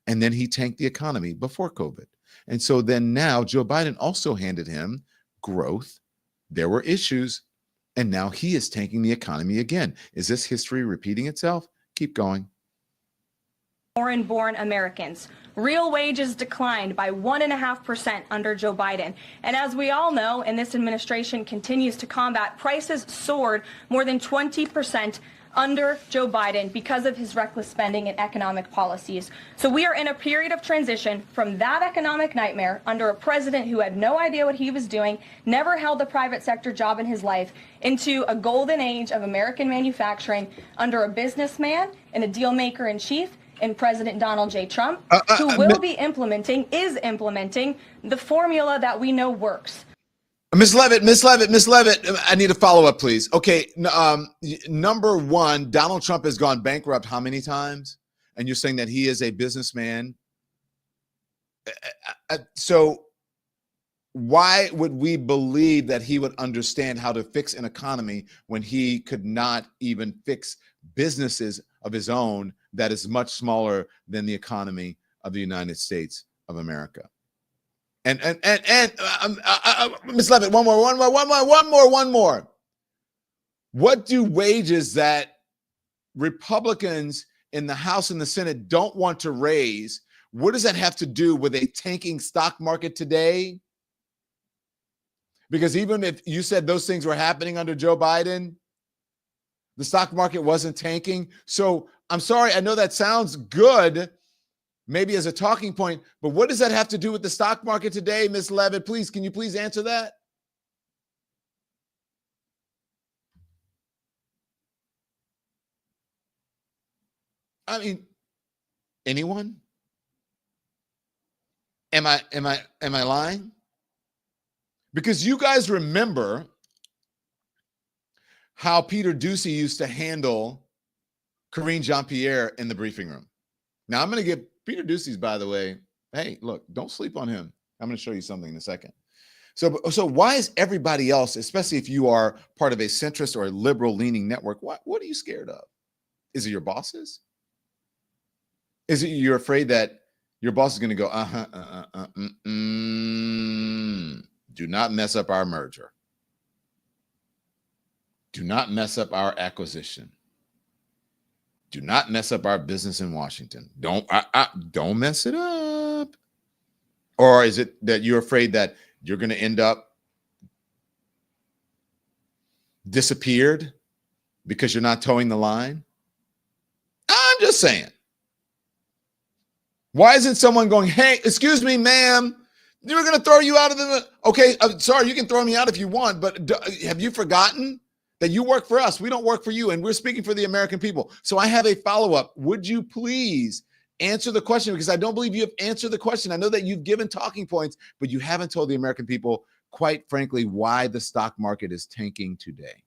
And then he tanked the economy before COVID. And so then now Joe Biden also handed him growth. There were issues, and now he is tanking the economy again. Is this history repeating itself? Keep going. Foreign-born Americans. Real wages declined by 1.5% under Joe Biden. And as we all know, and this administration continues to combat, prices soared more than 20% under Joe Biden because of his reckless spending and economic policies. So we are in a period of transition from that economic nightmare under a president who had no idea what he was doing, never held a private sector job in his life, into a golden age of American manufacturing under a businessman and a deal maker in chief in President Donald J. Trump, who is implementing the formula that we know works. Ms. Leavitt, I need a follow-up, please. Okay, number one, Donald Trump has gone bankrupt how many times? And you're saying that he is a businessman. So why would we believe that he would understand how to fix an economy when he could not even fix businesses of his own that is much smaller than the economy of the United States of America? And Ms. Leavitt, one more. What do wages that Republicans in the House and the Senate don't want to raise, what does that have to do with a tanking stock market today? Because even if you said those things were happening under Joe Biden, the stock market wasn't tanking. So I'm sorry, I know that sounds good, maybe as a talking point, but what does that have to do with the stock market today, Ms. Leavitt? Please, can you please answer that? I mean, anyone? Am I lying? Because you guys remember how Peter Doocy used to handle Karine Jean-Pierre in the briefing room. Now I'm going to give Peter Doocy's, by the way, hey, look, don't sleep on him. I'm going to show you something in a second. So why is everybody else, especially if you are part of a centrist or a liberal leaning network, what are you scared of? Is it your bosses? Is it you're afraid that Your boss is going to go, do not mess up our merger. Do not mess up our acquisition. Do not mess up our business in Washington. Don't mess it up. Or is it that you're afraid that you're going to end up disappeared because you're not towing the line? I'm just saying. Why isn't someone going, hey, excuse me, ma'am, we're going to throw you out of the, okay, sorry, you can throw me out if you want, but have you forgotten that you work for us? We don't work for you, and we're speaking for the American people. So I have a follow-up. Would you please answer the question? Because I don't believe you have answered the question. I know that you've given talking points, but you haven't told the American people, quite frankly, why the stock market is tanking today.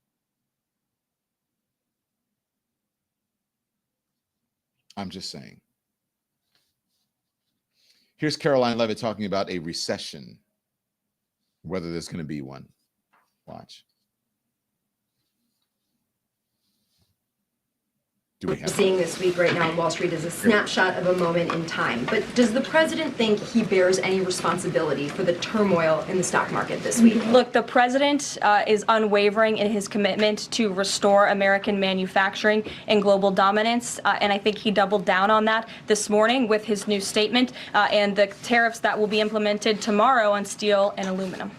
I'm just saying. Here's Karoline Leavitt talking about a recession, whether there's going to be one. Watch. What we're seeing this week right now on Wall Street is a snapshot of a moment in time. But does the president think he bears any responsibility for the turmoil in the stock market this week? Look, the president is unwavering in his commitment to restore American manufacturing and global dominance. And I think he doubled down on that this morning with his new statement and the tariffs that will be implemented tomorrow on steel and aluminum.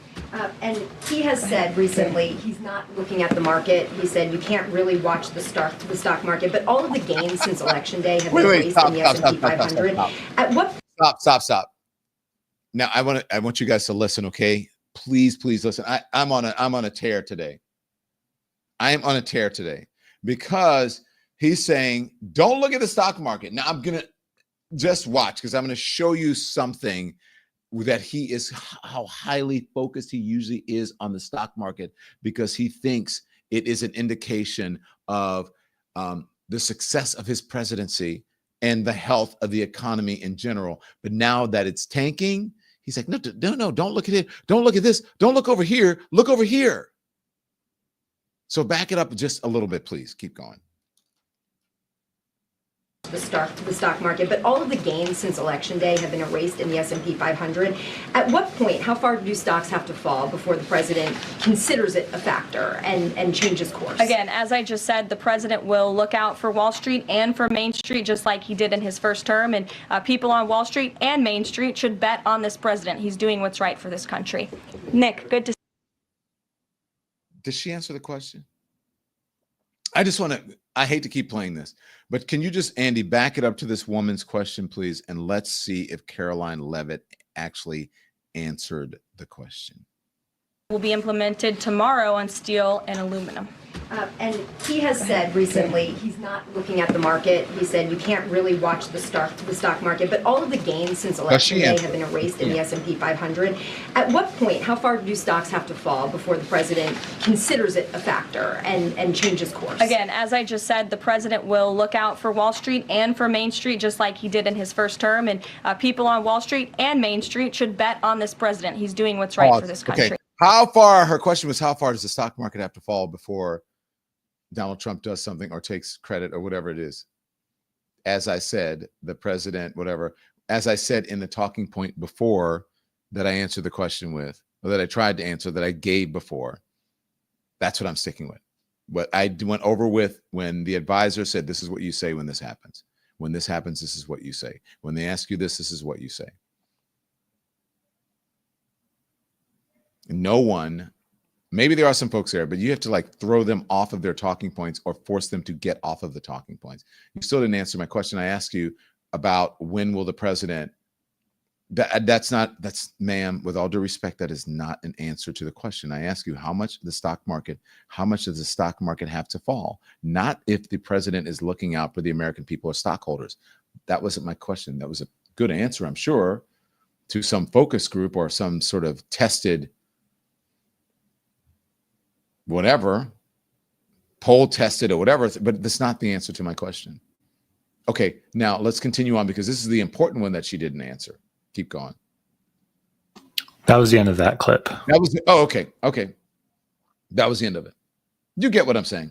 And he has said recently he's not looking at the market. He said you can't really watch the stock market, but all of the gains since Election Day have been raised in the S&P 500. At what? Stop. Now I want you guys to listen, okay? Please listen. I'm on a tear today. I am on a tear today because he's saying don't look at the stock market. Now I'm gonna just watch because I'm gonna show you something that he is, how highly focused he usually is on the stock market, because he thinks it is an indication of the success of his presidency and the health of the economy in general. But now that it's tanking, he's like, no, don't look at it. Don't look at this. Don't look over here. Look over here. So back it up just a little bit, please. Keep going. The stock market, but all of the gains since Election Day have been erased in the S&P 500. At what point, how far do stocks have to fall before the president considers it a factor and changes course? Again, as I just said, the president will look out for Wall Street and for Main Street, just like he did in his first term. And people on Wall Street and Main Street should bet on this president. He's doing what's right for this country. Nick, good to see. Did she answer the question? I hate to keep playing this, but can you just, Andy, back it up to this woman's question, please? And let's see if Karoline Leavitt actually answered the question. Will be implemented tomorrow on steel and aluminum. And he has said recently he's not looking at the market. He said you can't really watch the stock market, but all of the gains since Election Day have been erased in the S&P 500. At what point, how far do stocks have to fall before the president considers it a factor and changes course? Again, as I just said, the president will look out for Wall Street and for Main Street, just like he did in his first term. And people on Wall Street and Main Street should bet on this president. He's doing what's right for this country. Okay. How far, her question was, how far does the stock market have to fall before Donald Trump does something or takes credit or whatever it is? As I said, the president, whatever, as I said in the talking point before that I answered the question with, or that I tried to answer, that I gave before, that's what I'm sticking with. What I went over with when the advisor said, this is what you say when this happens. When this happens, this is what you say. When they ask you this is what you say. No one, maybe there are some folks there, but you have to like throw them off of their talking points or force them to get off of the talking points. You still didn't answer my question. I asked you about when will the president, that's ma'am, with all due respect, that is not an answer to the question. I ask you how much does the stock market have to fall? Not if the president is looking out for the American people or stockholders. That wasn't my question. That was a good answer, I'm sure, to some focus group or some sort of tested whatever, poll tested or whatever, but that's not the answer to my question. Okay, now let's continue on because this is the important one that she didn't answer. Keep going. That was the end of that clip. That was, oh, okay. That was the end of it. You get what I'm saying.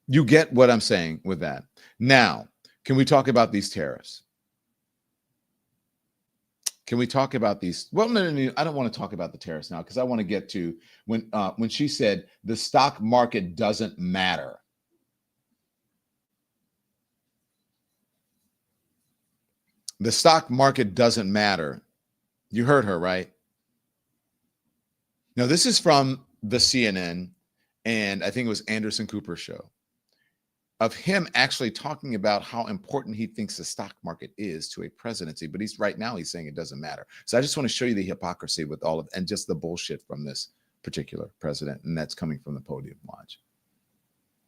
You get what I'm saying with that. Now, can we talk about these tariffs? Can we talk about these? Well, no, I don't want to talk about the tariffs now because I want to get to when she said the stock market doesn't matter. The stock market doesn't matter. You heard her, right? Now, this is from the CNN, and I think it was Anderson Cooper's show, of him actually talking about how important he thinks the stock market is to a presidency. But he's saying it doesn't matter. So I just want to show you the hypocrisy with all of, and just the bullshit from this particular president. And that's coming from the podium. Watch.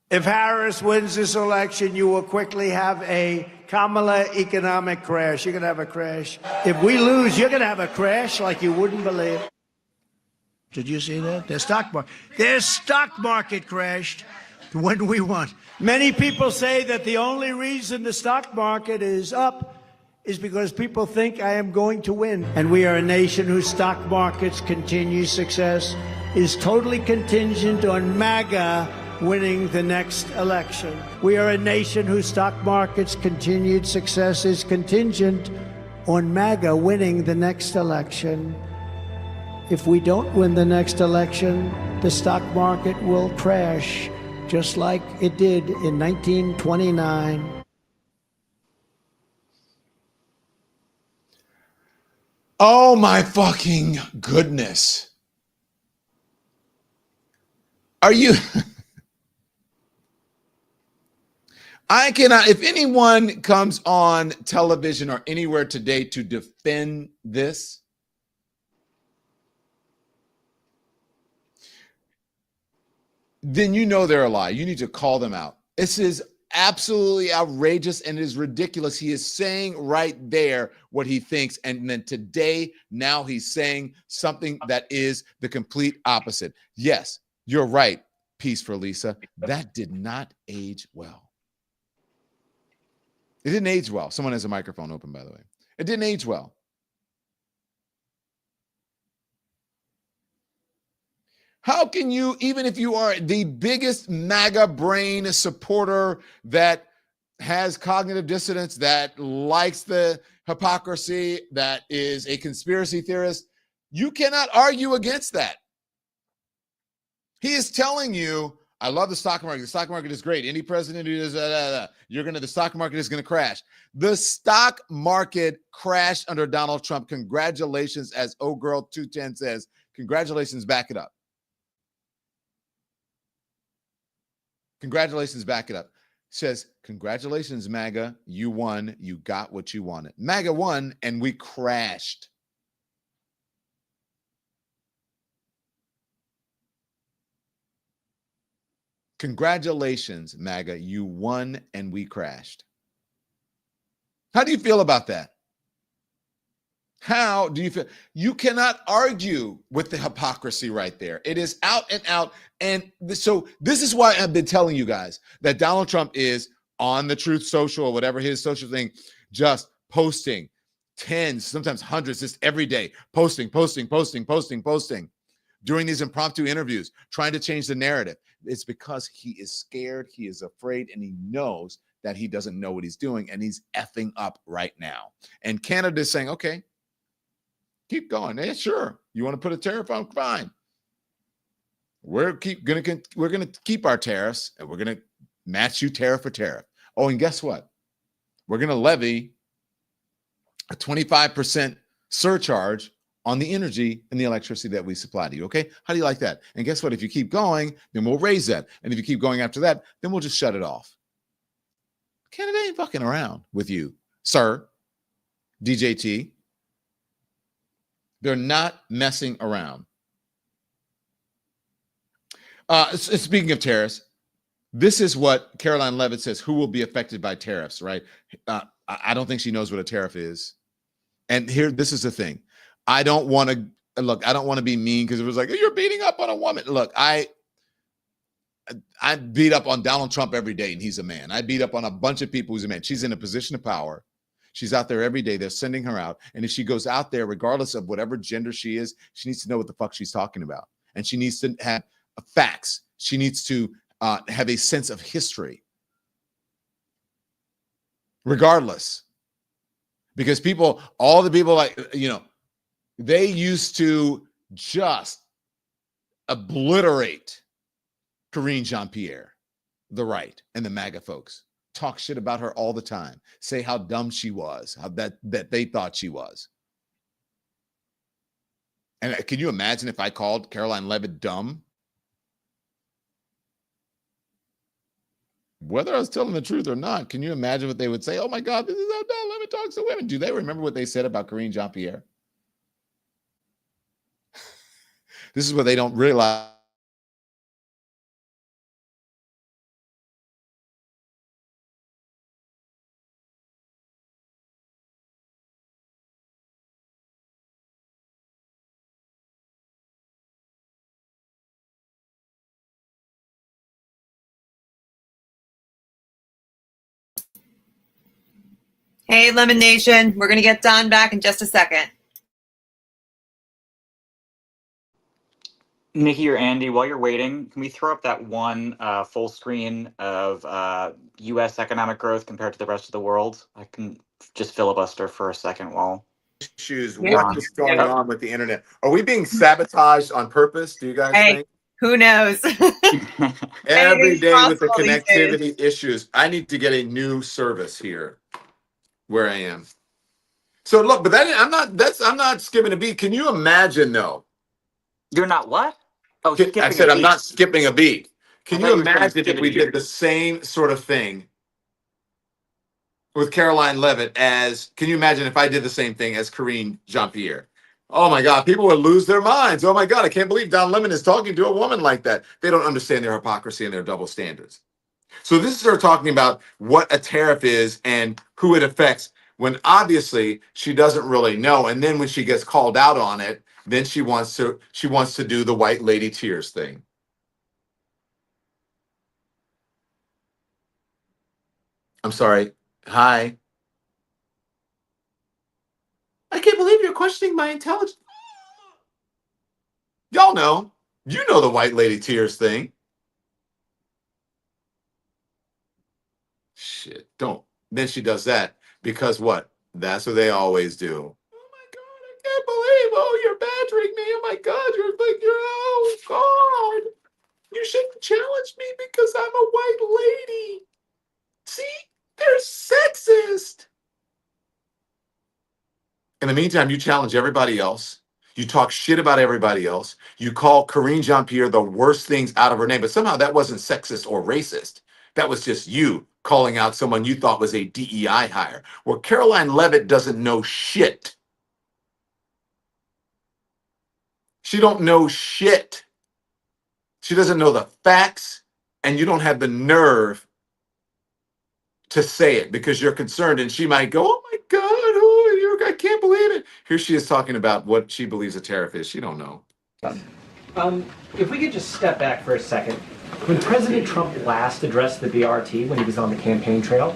If Harris wins this election, you will quickly have a Kamala economic crash. You're going to have a crash. If we lose, you're going to have a crash like you wouldn't believe. Did you see that? Their stock market crashed when we won. Many people say that the only reason the stock market is up is because people think I am going to win. And we are a nation whose stock market's continued success is totally contingent on MAGA winning the next election. We are a nation whose stock market's continued success is contingent on MAGA winning the next election. If we don't win the next election, the stock market will crash, just like it did in 1929. Oh my fucking goodness. Are you... I cannot, if anyone comes on television or anywhere today to defend this, then you know they're a lie. You need to call them out. This is absolutely outrageous and it is ridiculous. He is saying right there what he thinks. And then today, now he's saying something that is the complete opposite. Yes, you're right. Peace for Lisa. That did not age well. It didn't age well. Someone has a microphone open, by the way. It didn't age well. How can you, even if you are the biggest MAGA brain supporter that has cognitive dissonance, that likes the hypocrisy, that is a conspiracy theorist, you cannot argue against that. He is telling you, I love the stock market. The stock market is great. Any president who does the stock market is going to crash. The stock market crashed under Donald Trump. Congratulations, as Oh Girl 210 says. Congratulations, back it up. Congratulations, back it up. Says, congratulations, MAGA. You won. You got what you wanted. MAGA won, and we crashed. Congratulations, MAGA. You won and we crashed. How do you feel about that? How do you feel? You cannot argue with the hypocrisy right there. It is out and out. And so this is why I've been telling you guys that Donald Trump is on the Truth Social or whatever his social thing, just posting tens, sometimes hundreds, just every day, posting. During these impromptu interviews, trying to change the narrative. It's because he is scared, he is afraid, and he knows that he doesn't know what he's doing, and he's effing up right now. And Canada is saying, okay, keep going. Yeah, sure. You want to put a tariff on? Fine. We're gonna keep our tariffs, and we're gonna match you tariff for tariff. Oh, and guess what? We're gonna levy a 25% surcharge on the energy and the electricity that we supply to you, okay? How do you like that? And guess what? If you keep going, then we'll raise that. And if you keep going after that, then we'll just shut it off. Canada ain't fucking around with you, sir. DJT. They're not messing around. Speaking of tariffs, this is what Karoline Leavitt says, who will be affected by tariffs, right? I don't think she knows what a tariff is. And here, this is the thing. I don't want to be mean because it was like, you're beating up on a woman. Look, I beat up on Donald Trump every day, and he's a man. I beat up on a bunch of people who's a man. She's in a position of power. She's out there every day. They're sending her out. And if she goes out there, regardless of whatever gender she is, she needs to know what the fuck she's talking about. And she needs to have facts. She needs to have a sense of history. Regardless. because people, all the people like, they used to just obliterate Karine Jean-Pierre, the right and the MAGA folks. Talk shit about her all the time. Say how dumb she was, how that they thought she was. And can you imagine if I called Karoline Leavitt dumb? Whether I was telling the truth or not, can you imagine what they would say? Oh my God, this is how dumb Leavitt talks to women. Do they remember what they said about Karine Jean-Pierre? This is what they don't realize. Hey, Lemon Nation. We're going to get Don back in just a second. Nikki or Andy, while you're waiting, can we throw up that one full screen of U.S. economic growth compared to the rest of the world? I can just filibuster for a second while. Issues. Yeah. What is going on with the internet? Are we being sabotaged on purpose? Do you guys think? Who knows? Every day with the possible these connectivity issues. I need to get a new service here where I am. So look, but I'm not skipping a beat. Can you imagine though? You're not what? Oh, I said I'm not skipping a beat. Can you you were saying imagine if skipping we a beat. did the same sort of thing with Karoline Leavitt can you imagine if I did the same thing as Karine Jean-Pierre? Oh my God, people would lose their minds. Oh my God, I can't believe Don Lemon is talking to a woman like that. They don't understand their hypocrisy and their double standards. So this is her talking about what a tariff is and who it affects, when obviously she doesn't really know. And then when she gets called out on it, then she wants to do the white lady tears thing. I'm sorry. Hi. I can't believe you're questioning my intelligence. Y'all know. You know the white lady tears thing. Shit, don't. Then she does that because what? That's what they always do. Oh my God, I can't believe, oh, you're badgering me. Oh my God, oh God. You shouldn't challenge me because I'm a white lady. See, they're sexist. In the meantime, you challenge everybody else. You talk shit about everybody else. You call Karine Jean-Pierre the worst things out of her name, but somehow that wasn't sexist or racist. That was just you calling out someone you thought was a DEI hire. Well, Karoline Leavitt doesn't know shit. She don't know shit. She doesn't know the facts, and you don't have the nerve to say it because you're concerned, and she might go, oh my God, I can't believe it. Here she is talking about what she believes a tariff is. She don't know. If we could just step back for a second. When President Trump last addressed the BRT when he was on the campaign trail,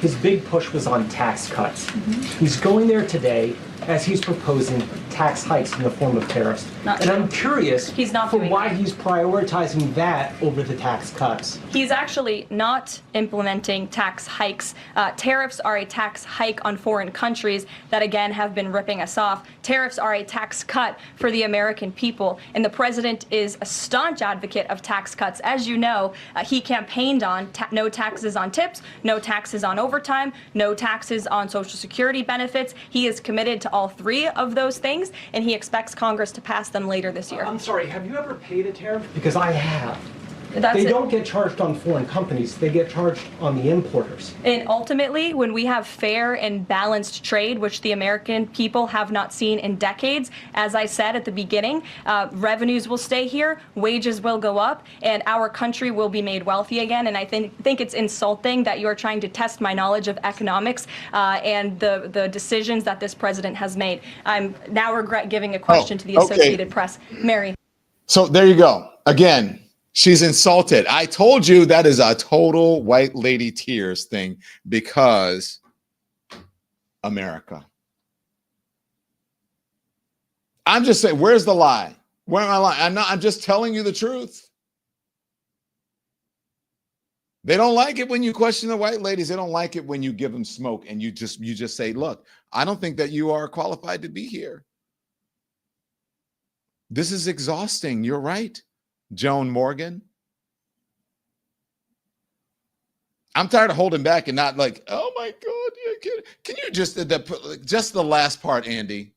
his big push was on tax cuts. He's going there today as he's proposing tax hikes in the form of tariffs. And I'm curious for why he's prioritizing that over the tax cuts. He's actually not implementing tax hikes. Tariffs are a tax hike on foreign countries that, again, have been ripping us off. Tariffs are a tax cut for the American people. And the president is a staunch advocate of tax cuts. As you know, he campaigned on no taxes on tips, no taxes on overtime, no taxes on Social Security benefits. He is committed to all three of those things, and he expects Congress to pass them later this year. I'm sorry, have you ever paid a tariff? Because I have. They don't get charged on foreign companies, they get charged on the importers. And ultimately, when we have fair and balanced trade, which the American people have not seen in decades, as I said at the beginning, revenues will stay here, wages will go up, and our country will be made wealthy again. And I think it's insulting that you're trying to test my knowledge of economics and the decisions that this president has made. I'm now regret giving a question to the Associated Press. Mary. So there you go. Again, she's insulted. I told you that is a total white lady tears thing because America. I'm just saying, where's the lie? Where am I lying? I'm just telling you the truth. They don't like it when you question the white ladies. They don't like it when you give them smoke and you just say, look, I don't think that you are qualified to be here. This is exhausting. You're right, Joan Morgan. I'm tired of holding back and not like, oh my God, can you just the last part, Andy?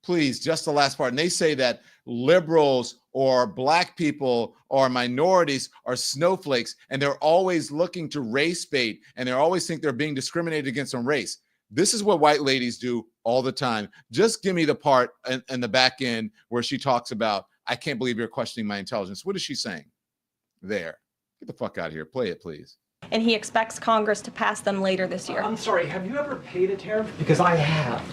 Please, just the last part. And they say that liberals or black people or minorities are snowflakes, and they're always looking to race bait, and they always think they're being discriminated against on race. This is what white ladies do all the time. Just give me the part in the back end where she talks about, I can't believe you're questioning my intelligence. What is she saying there? Get the fuck out of here. Play it, please. And he expects Congress to pass them later this year. I'm sorry, have you ever paid a tariff? Because I have.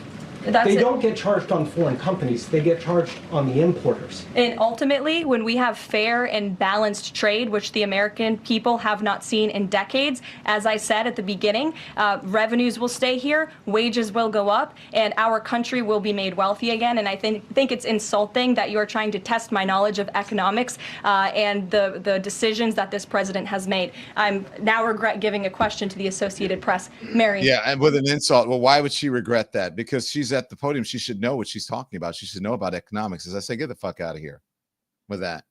That's They don't get charged on foreign companies. They get charged on the importers. And ultimately, when we have fair and balanced trade, which the American people have not seen in decades, as I said at the beginning, revenues will stay here, wages will go up, and our country will be made wealthy again. And I think it's insulting that you're trying to test my knowledge of economics and the decisions that this president has made. I'm now regret giving a question to the Associated Press. Mary. Yeah, and with an insult. Well, why would she regret that? Because she's at the podium. She should know what she's talking about. She should know about economics. As I say, get the fuck out of here with that.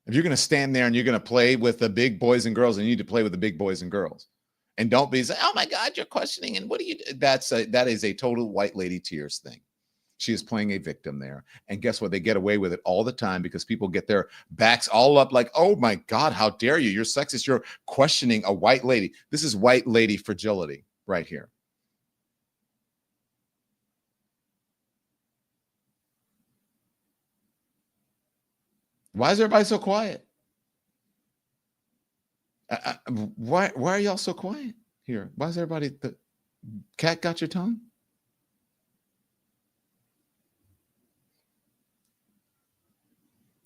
If you're going to stand there and you're going to play with the big boys and girls, and you need to play with the big boys and girls, and don't be saying, oh my God, you're questioning. And what do you do? That is a total white lady tears thing. She is playing a victim there. And guess what? They get away with it all the time because people get their backs all up like, oh my God, how dare you? You're sexist. You're questioning a white lady. This is white lady fragility right here. Why is everybody so quiet? Why are y'all so quiet here? Why is everybody, the cat got your tongue?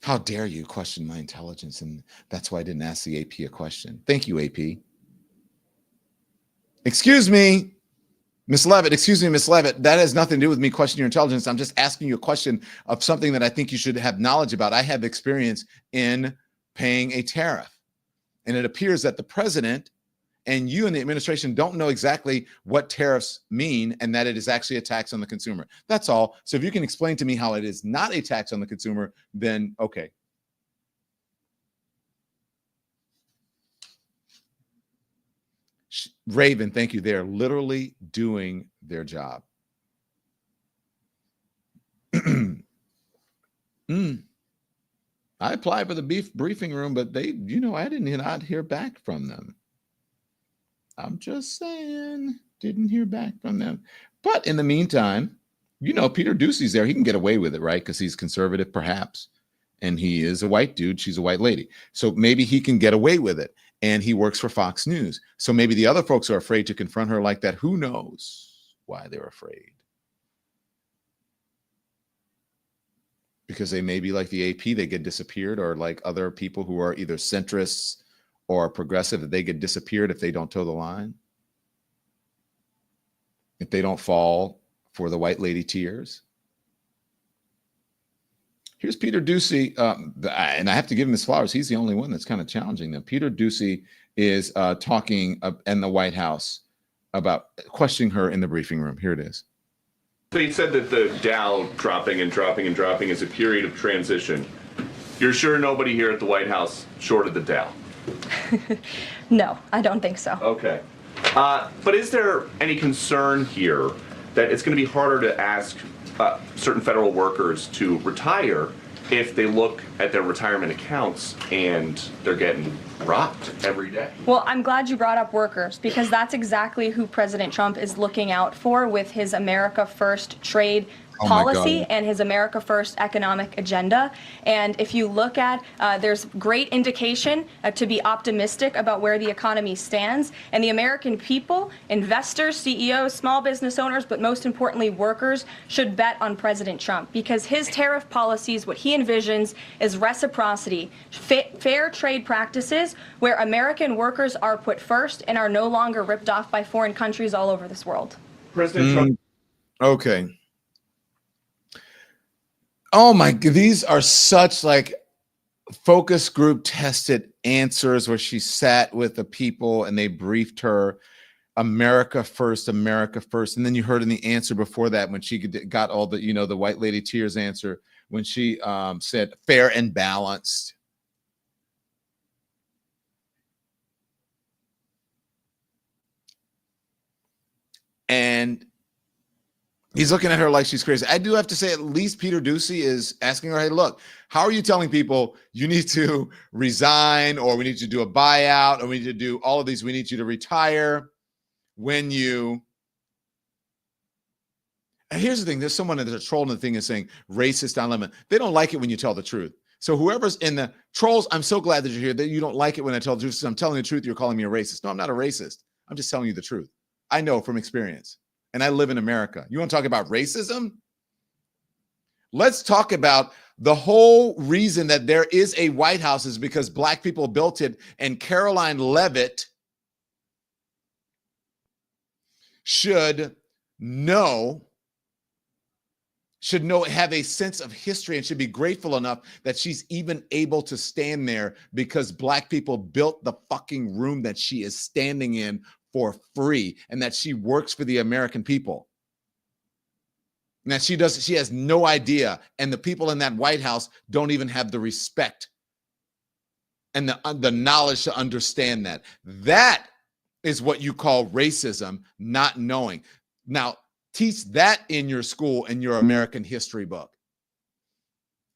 How dare you question my intelligence? And that's why I didn't ask the AP a question. Thank you, AP. Excuse me, Miss Leavitt. Excuse me, Miss Leavitt. That has nothing to do with me questioning your intelligence. I'm just asking you a question of something that I think you should have knowledge about. I have experience in paying a tariff. And it appears that the president and you and the administration don't know exactly what tariffs mean and that it is actually a tax on the consumer. That's all. So if you can explain to me how it is not a tax on the consumer, then okay. Raven, thank you. They're literally doing their job. I applied for the briefing room, but they, I did not hear back from them. I'm just saying, didn't hear back from them. But in the meantime, Peter Ducey's there. He can get away with it, right? Because he's conservative, perhaps. And he is a white dude. She's a white lady. So maybe he can get away with it. And he works for Fox News. So maybe the other folks are afraid to confront her like that. Who knows why they're afraid? Because they may be like the AP, they get disappeared, or like other people who are either centrists or progressive, that they get disappeared if they don't toe the line. If they don't fall for the white lady tears. Here's Peter Ducey, and I have to give him his flowers. He's the only one that's kind of challenging them. Peter Ducey is talking in the White House about questioning her in the briefing room. Here it is. So he said that the Dow dropping and dropping and dropping is a period of transition. You're sure nobody here at the White House shorted the Dow? No, I don't think so. Okay. But is there any concern here that it's going to be harder to ask certain federal workers to retire if they look at their retirement accounts and they're getting robbed every day? Well, I'm glad you brought up workers, because that's exactly who President Trump is looking out for with his America First trade policy and his America First economic agenda. And if you look at, there's great indication to be optimistic about where the economy stands. And the American people, investors, CEOs, small business owners, but most importantly, workers, should bet on President Trump, because his tariff policies, what he envisions is reciprocity, fair trade practices where American workers are put first and are no longer ripped off by foreign countries all over this world. President Trump. Okay. Oh my, these are such like focus group tested answers where she sat with the people and they briefed her America first, America first. And then you heard in the answer before that when she got all the, the white lady tears answer, when she said fair and balanced. And he's looking at her like she's crazy. I do have to say, at least Peter Doocy is asking her, hey, look, how are you telling people you need to resign, or we need to do a buyout, or we need to do all of these, we need you to retire when you... And here's the thing, there's someone that's a troll in the thing is saying racist Don Lemon. They don't like it when you tell the truth. So whoever's in the trolls, I'm so glad that you're here, that you don't like it when I tell the truth. So I'm telling the truth, you're calling me a racist. No, I'm not a racist. I'm just telling you the truth. I know from experience. And I live in America. You want to talk about racism? Let's talk about the whole reason that there is a White House is because black people built it, and Karoline Leavitt should have a sense of history and should be grateful enough that she's even able to stand there because black people built the fucking room that she is standing in for free, and that she works for the American people. Now she has no idea, and the people in that White House don't even have the respect and the knowledge to understand that. That is what you call racism, not knowing. Now, teach that in your school and your American history book.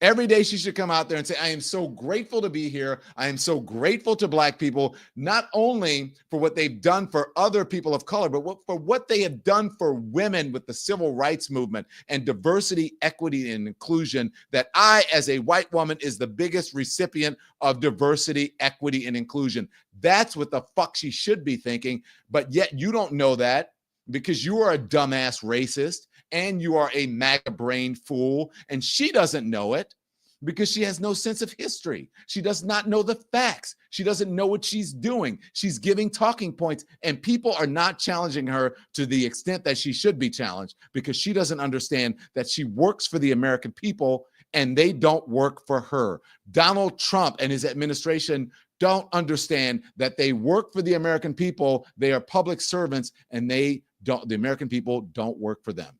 Every day she should come out there and say, I am so grateful to be here. I am so grateful to black people, not only for what they've done for other people of color, but for what they have done for women with the civil rights movement and diversity, equity, and inclusion, that I, as a white woman, is the biggest recipient of diversity, equity, and inclusion. That's what the fuck she should be thinking. But yet you don't know that because you are a dumbass racist. And you are a MAGA brain fool, and she doesn't know it because she has no sense of history. She does not know the facts. She doesn't know what she's doing. She's giving talking points, and people are not challenging her to the extent that she should be challenged because she doesn't understand that she works for the American people and they don't work for her. Donald Trump and his administration don't understand that they work for the American people. They are public servants, and the American people don't work for them.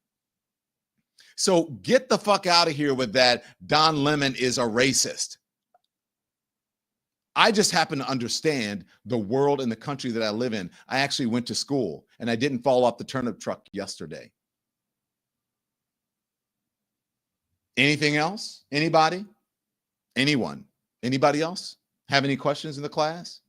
So get the fuck out of here with that Don Lemon is a racist. I just happen to understand the world and the country that I live in. I actually went to school, and I didn't fall off the turnip truck yesterday. Anything else? Anybody? Anyone? Anybody else have any questions in the class?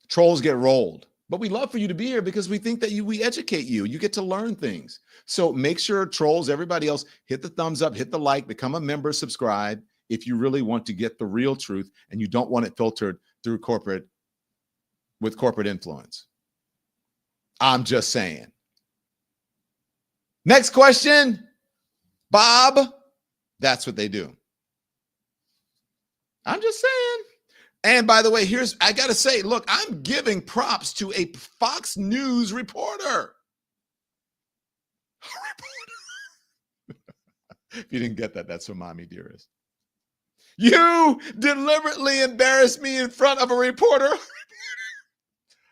Trolls get rolled. But we love for you to be here because we think that we educate you. You get to learn things. So make sure, trolls, everybody else, hit the thumbs up, hit the like, become a member, subscribe if you really want to get the real truth and you don't want it filtered through corporate influence. I'm just saying. Next question, Bob. That's what they do. I'm just saying. And by the way, I got to say, look, I'm giving props to a Fox News reporter. If you didn't get that, that's from Mommy Dearest. You deliberately embarrassed me in front of a reporter.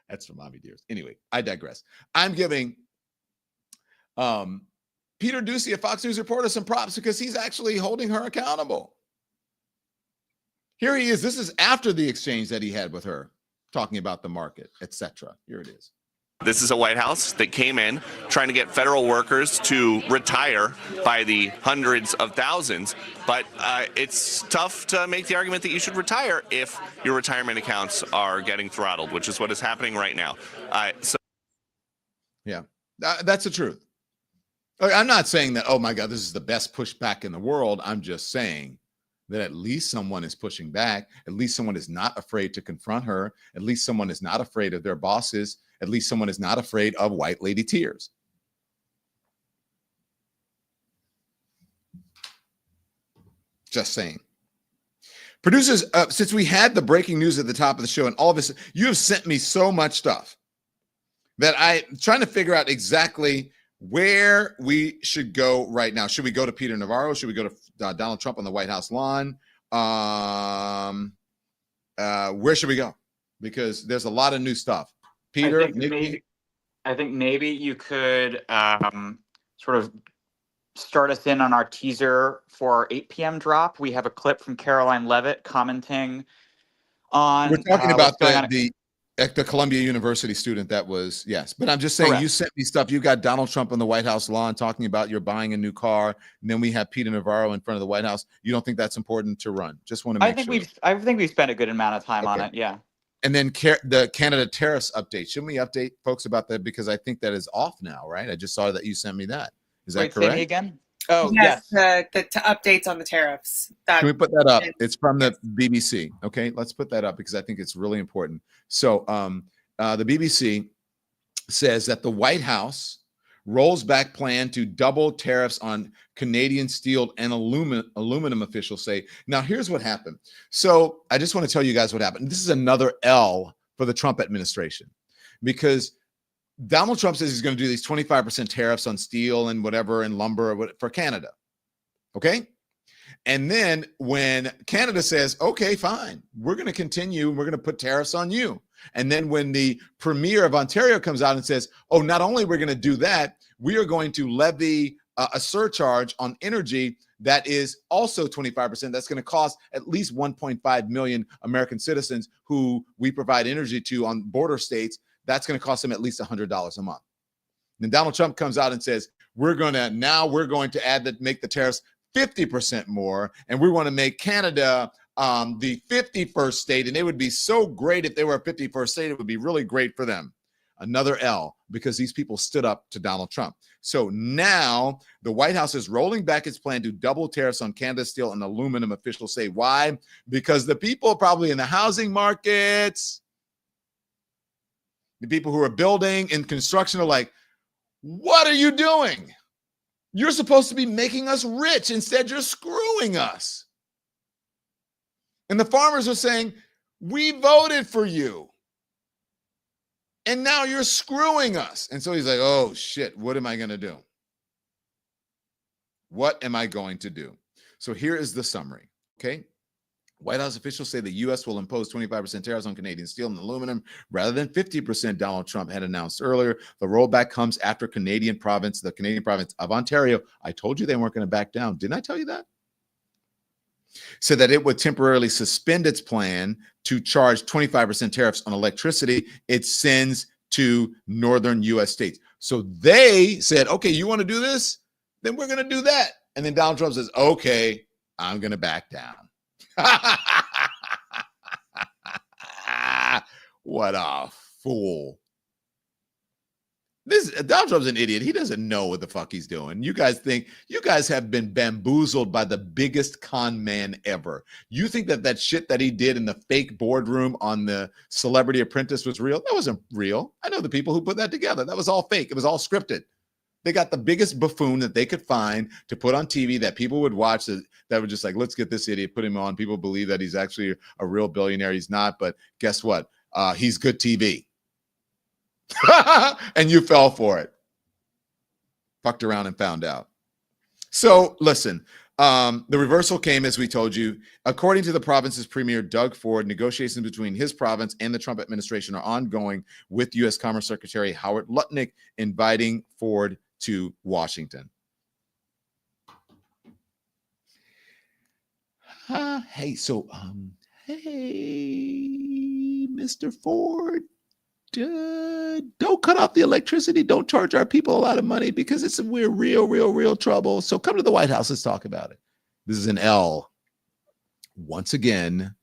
That's from Mommy Dearest. Anyway, I digress. I'm giving Peter Doocy, a Fox News reporter, some props because he's actually holding her accountable. Here he is. This is after the exchange that he had with her, talking about the market, etc. Here it is. This is a White House that came in trying to get federal workers to retire by the hundreds of thousands. But it's tough to make the argument that you should retire if your retirement accounts are getting throttled, which is what is happening right now. Yeah, that's the truth. I'm not saying that, oh my God, this is the best pushback in the world. I'm just saying that at least someone is pushing back. At least someone is not afraid to confront her. At least someone is not afraid of their bosses. At least someone is not afraid of white lady tears. Just saying. Producers, since we had the breaking news at the top of the show and all this, you have sent me so much stuff that I'm trying to figure out exactly where we should go right now. Should we go to Peter Navarro? Should we go to Donald Trump on the White House lawn. Where should we go? Because there's a lot of new stuff. Peter, I think maybe you could sort of start us in on our teaser for our 8 p.m. drop. We have a clip from Karoline Leavitt commenting on. We're talking about the Columbia University student that was, yes. But I'm just saying, Correct. You sent me stuff. You got Donald Trump on the White House lawn talking about you're buying a new car. And then we have Peter Navarro in front of the White House. You don't think that's important to run? Just want to make sure. I think we've spent a good amount of time on it. Yeah. And then the Canada tariffs update. Shouldn't we update folks about that? Because I think that is off now, right? I just saw that you sent me that. Is that correct? Say me again? Oh, yes. The updates on the tariffs. Can we put that up? It's from the BBC. Okay, let's put that up because I think it's really important. So the BBC says that the White House rolls back plan to double tariffs on Canadian steel and aluminum, officials say. Now, here's what happened. So I just want to tell you guys what happened. This is another L for the Trump administration because Donald Trump says he's going to do these 25% tariffs on steel and whatever and lumber for Canada. Okay. And then when Canada says, okay, fine, we're going to continue, we're going to put tariffs on you. And then when the premier of Ontario comes out and says, oh, not only are we going to do that, we are going to levy a surcharge on energy that is also 25%. That's going to cost at least 1.5 million American citizens who we provide energy to on border states. That's going to cost them at least $100 a month. Then Donald Trump comes out and says, we're going to make the tariffs 50% more, and we want to make Canada the 51st state, and it would be so great if they were a 51st state. It would be really great for them. Another L, because these people stood up to Donald Trump. So now the White House is rolling back its plan to double tariffs on Canada steel and aluminum, officials say. Why? Because the people probably in the housing markets, the people who are building and construction are like, what are you doing? You're supposed to be making us rich. Instead, you're screwing us. And the farmers are saying, we voted for you. And now you're screwing us. And so he's like, oh, shit, what am I going to do? What am I going to do? So here is the summary, okay? White House officials say the U.S. will impose 25% tariffs on Canadian steel and aluminum rather than 50% Donald Trump had announced earlier. The rollback comes after the Canadian province of Ontario, I told you they weren't going to back down. Didn't I tell you that? Said that it would temporarily suspend its plan to charge 25% tariffs on electricity it sends to northern U.S. states. So they said, okay, you want to do this? Then we're going to do that. And then Donald Trump says, okay, I'm going to back down. What a fool. Donald Trump's an idiot. He doesn't know what the fuck he's doing. You guys have been bamboozled by the biggest con man ever. You think that shit that he did in the fake boardroom on the Celebrity Apprentice was real? That wasn't real. I know the people who put that together. That was all fake. It was all scripted. They got the biggest buffoon that they could find to put on TV that people would watch that were just like, let's get this idiot, put him on. People believe that he's actually a real billionaire. He's not, but guess what? He's good TV. And you fell for it. Fucked around and found out. So listen, the reversal came, as we told you. According to the province's premier, Doug Ford, negotiations between his province and the Trump administration are ongoing, with U.S. Commerce Secretary Howard Lutnick inviting Ford to Washington. Hey, Mr. Ford, don't cut off the electricity. Don't charge our people a lot of money because we're real trouble. So come to the White House. Let's talk about it. This is an L. Once again,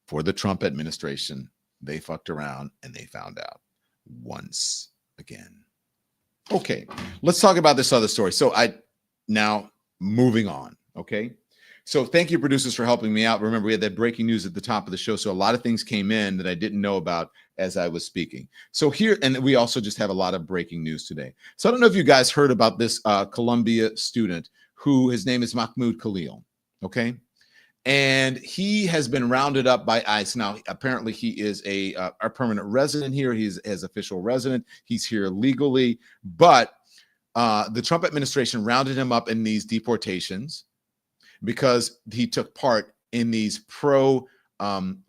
for the Trump administration, they fucked around and they found out once again. Okay, let's talk about this other story. So now moving on. Okay. So thank you, producers, for helping me out. Remember, we had that breaking news at the top of the show. So a lot of things came in that I didn't know about as I was speaking. So here, and we also just have a lot of breaking news today. So I don't know if you guys heard about this Columbia student who his name is Mahmoud Khalil. Okay. And he has been rounded up by ICE. Now, apparently he is a permanent resident here. He's official resident. He's here legally, but the Trump administration rounded him up in these deportations. because he took part in these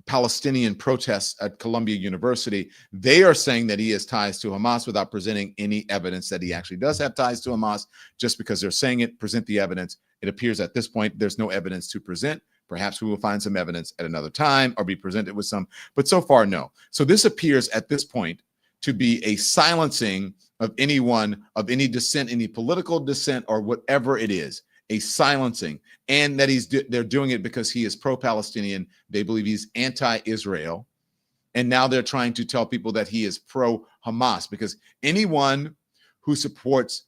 Palestinian protests at Columbia University. They are saying that he has ties to Hamas without presenting any evidence that he actually does have ties to Hamas. Just because they're saying it, present the evidence. It appears at this point there's no evidence to present. Perhaps we will find some evidence at another time or be presented with some, but so far, no. So this appears at this point to be a silencing of anyone of any dissent, any political dissent or whatever it is, a silencing, and that they're doing it because he is pro-Palestinian. They believe he's anti-Israel. And now they're trying to tell people that he is pro-Hamas, because anyone who supports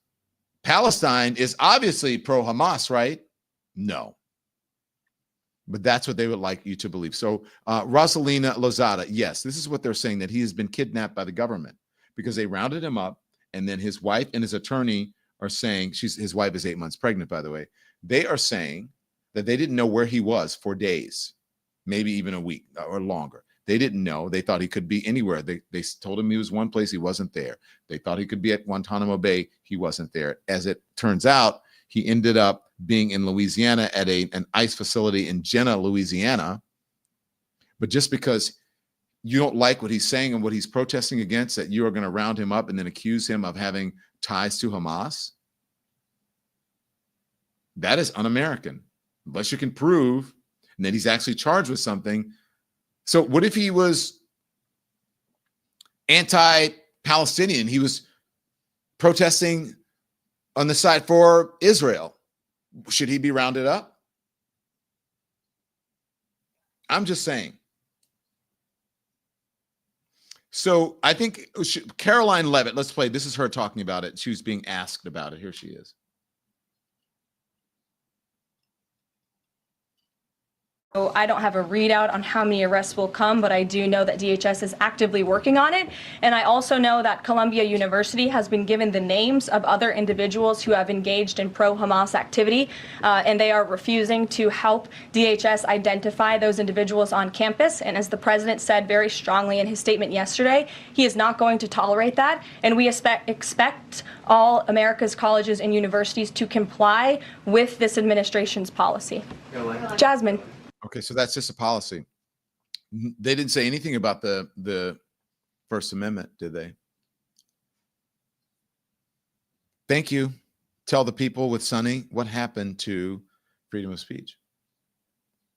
Palestine is obviously pro-Hamas, right? No. But that's what they would like you to believe. So Rosalina Lozada, yes, this is what they're saying, that he has been kidnapped by the government because they rounded him up, and then his wife and his attorney are saying, his wife is 8 months pregnant, by the way. They are saying that they didn't know where he was for days, maybe even a week or longer. They didn't know. They thought he could be anywhere. They told him he was one place. He wasn't there. They thought he could be at Guantanamo Bay. He wasn't there. As it turns out, he ended up being in Louisiana at an ICE facility in Jenna, Louisiana. But just because you don't like what he's saying and what he's protesting against, that you are going to round him up and then accuse him of having ties to Hamas, that is un-American, unless you can prove that he's actually charged with something. So what if he was anti-Palestinian? He was protesting on the side for Israel. Should he be rounded up? I'm just saying. So I think Karoline Leavitt, let's play. This is her talking about it. She was being asked about it. Here she is. So I don't have a readout on how many arrests will come, but I do know that DHS is actively working on it. And I also know that Columbia University has been given the names of other individuals who have engaged in pro-Hamas activity, and they are refusing to help DHS identify those individuals on campus. And as the president said very strongly in his statement yesterday, he is not going to tolerate that. And we expect all America's colleges and universities to comply with this administration's policy. Jasmine. Okay, so that's just a policy. They didn't say anything about the First Amendment, did they? Thank you. Tell the people with Sonny what happened to freedom of speech.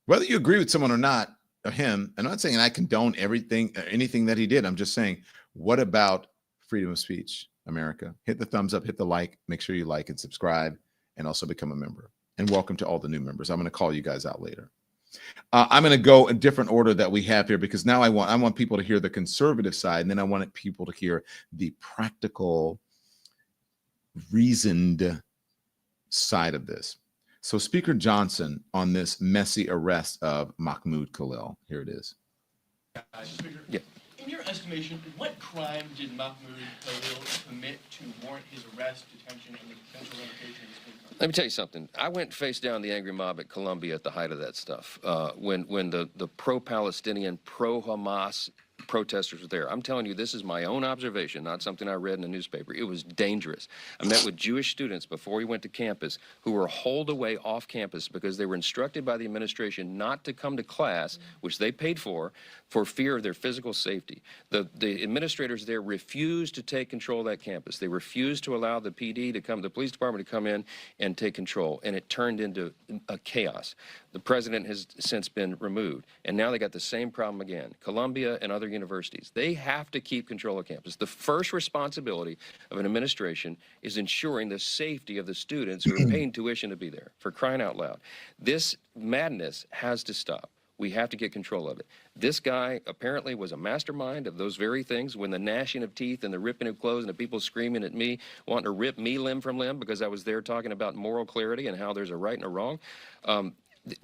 Whether you agree with someone or not, or him, I'm not saying I condone anything that he did. I'm just saying, what about freedom of speech, America? Hit the thumbs up, hit the like, make sure you like and subscribe, and also become a member. And welcome to all the new members. I'm going to call you guys out later. I'm going to go a different order that we have here, because now I want people to hear the conservative side, and then I want people to hear the practical, reasoned side of this. So Speaker Johnson on this messy arrest of Mahmoud Khalil. Here it is. Yeah. In your estimation, what crime did Mahmoud Khalil commit to warrant his arrest, detention, and the potential revocation of his plea? Let me tell you something. I went and faced down the angry mob at Columbia at the height of that stuff. When the pro-Palestinian, pro-Hamas protesters were there. I'm telling you, this is my own observation, not something I read in a newspaper. It was dangerous. I met with Jewish students before we went to campus who were hauled away off campus because they were instructed by the administration not to come to class, which they paid for fear of their physical safety. The administrators there refused to take control of that campus. They refused to allow the PD to come, the police department to come in and take control, and it turned into a chaos. The president has since been removed, and now they got the same problem again. Columbia and other universities, they have to keep control of campus. The first responsibility of an administration is ensuring the safety of the students who are paying tuition to be there, for crying out loud. This madness has to stop. We have to get control of it. This guy apparently was a mastermind of those very things, when the gnashing of teeth and the ripping of clothes and the people screaming at me, wanting to rip me limb from limb because I was there talking about moral clarity and how there's a right and a wrong.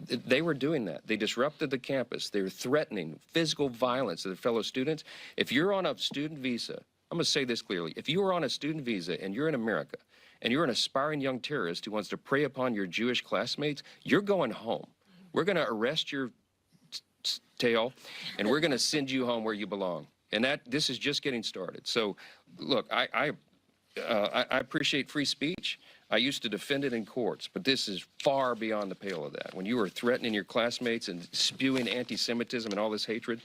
They were doing that. They disrupted the campus. They were threatening physical violence to their fellow students. If you're on a student visa, I'm going to say this clearly. If you are on a student visa and you're in America and you're an aspiring young terrorist who wants to prey upon your Jewish classmates, you're going home. We're going to arrest your tail, and we're going to send you home where you belong. And this is just getting started. So, look, I appreciate free speech. I used to defend it in courts, but this is far beyond the pale of that. When you are threatening your classmates and spewing anti-Semitism and all this hatred,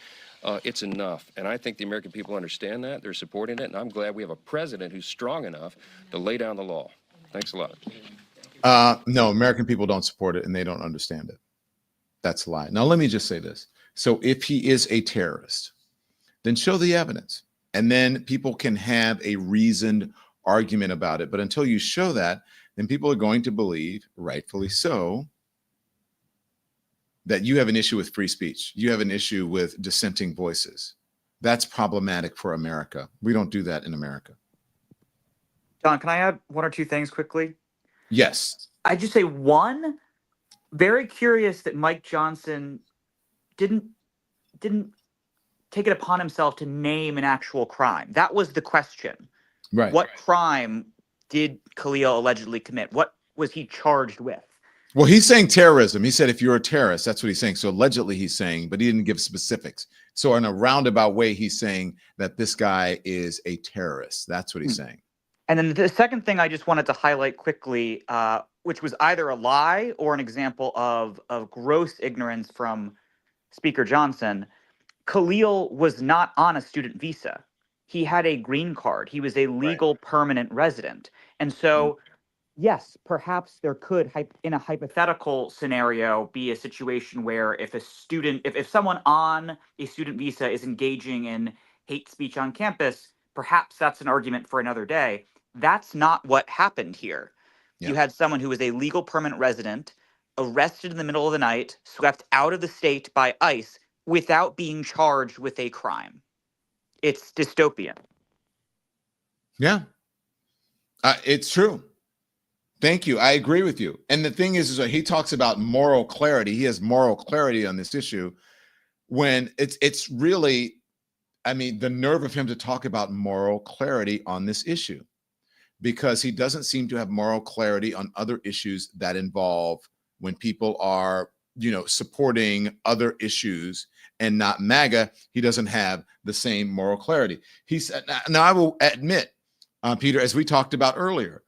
it's enough. And I think the American people understand that. They're supporting it. And I'm glad we have a president who's strong enough to lay down the law. Thanks a lot. No, American people don't support it and they don't understand it. That's a lie. Now, let me just say this. So if he is a terrorist, then show the evidence. And then people can have a reasoned argument about it. But until you show that, then people are going to believe, rightfully so, that you have an issue with free speech. You have an issue with dissenting voices. That's problematic for America. We don't do that in America. Don, can I add one or two things quickly? Yes. I just say one, very curious that Mike Johnson didn't take it upon himself to name an actual crime. That was the question. Right. What crime did Khalil allegedly commit? What was he charged with? Well, he's saying terrorism. He said, if you're a terrorist, that's what he's saying. So allegedly he's saying, but he didn't give specifics. So in a roundabout way, he's saying that this guy is a terrorist. That's what he's saying. And then the second thing I just wanted to highlight quickly, which was either a lie or an example of gross ignorance from Speaker Johnson, Khalil was not on a student visa. He had a green card. He was a legal permanent resident. And so, yes, perhaps there could, in a hypothetical scenario, be a situation where if a student, if someone on a student visa is engaging in hate speech on campus, perhaps that's an argument for another day. That's not what happened here. Yeah. You had someone who was a legal permanent resident, arrested in the middle of the night, swept out of the state by ICE without being charged with a crime. It's dystopian. Yeah, it's true. Thank you. I agree with you. And the thing is he talks about moral clarity. He has moral clarity on this issue when it's really, I mean, the nerve of him to talk about moral clarity on this issue, because he doesn't seem to have moral clarity on other issues that involve when people are, supporting other issues and not MAGA. He doesn't have the same moral clarity. He said, now I will admit, Peter, as we talked about earlier,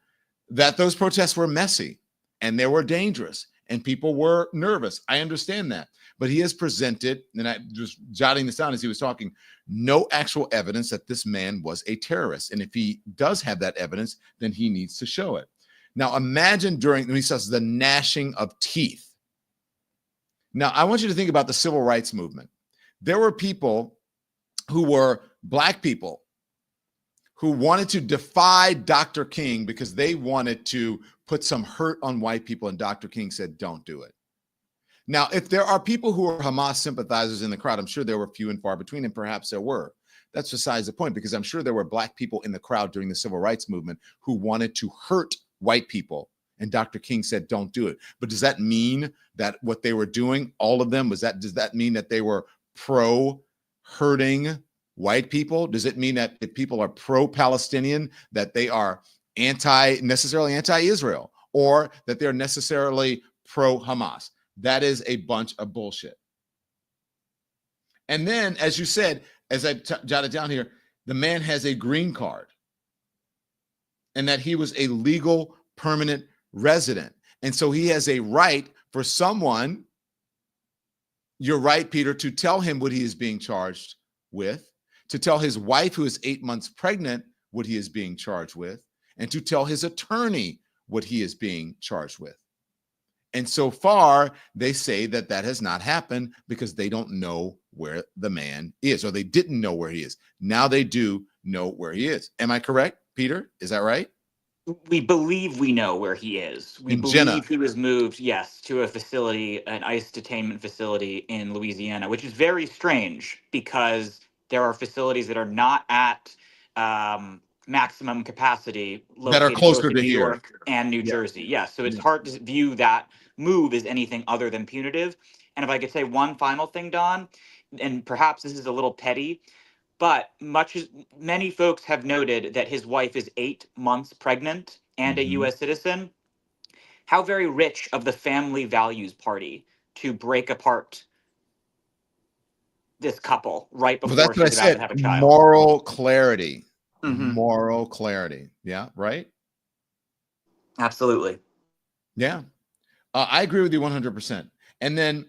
that those protests were messy and they were dangerous and people were nervous. I understand that. But he has presented, and I just jotting this down as he was talking, no actual evidence that this man was a terrorist. And if he does have that evidence, then he needs to show it. Now, imagine when he says the gnashing of teeth. Now, I want you to think about the civil rights movement. There were people who were Black people who wanted to defy Dr. King because they wanted to put some hurt on white people, and Dr. King said, don't do it. Now, if there are people who are Hamas sympathizers in the crowd, I'm sure there were few and far between, and perhaps there were. That's besides the point, because I'm sure there were Black people in the crowd during the civil rights movement who wanted to hurt white people, and Dr. King said, don't do it. But does that mean that what they were doing, all of them, does that mean that they were pro-hurting white people? Does it mean that if people are pro-Palestinian, that they are necessarily anti-Israel, or that they're necessarily pro-Hamas? That is a bunch of bullshit. And then, as you said, as I jotted down here, the man has a green card and that he was a legal permanent resident. And so he has a right for someone, you're right, Peter, to tell him what he is being charged with, to tell his wife, who is 8 months pregnant, what he is being charged with, and to tell his attorney what he is being charged with. And so far, they say that that has not happened because they don't know where the man is, or they didn't know where he is. Now they do know where he is. Am I correct, Peter? Is that right? We believe we know where he is. We believe he was moved, yes, to a facility, an ICE detainment facility in Louisiana, which is very strange because there are facilities that are not at maximum capacity that are closer to New York and New Jersey. Yes, so it's hard to view that move as anything other than punitive. And if I could say one final thing, Don, and perhaps this is a little petty, but many folks have noted that his wife is 8 months pregnant and a U.S. citizen. How very rich of the family values party to break apart this couple right before she's about to have a child. Moral clarity. Moral clarity. Yeah, right? Absolutely. Yeah. I agree with you 100%. And then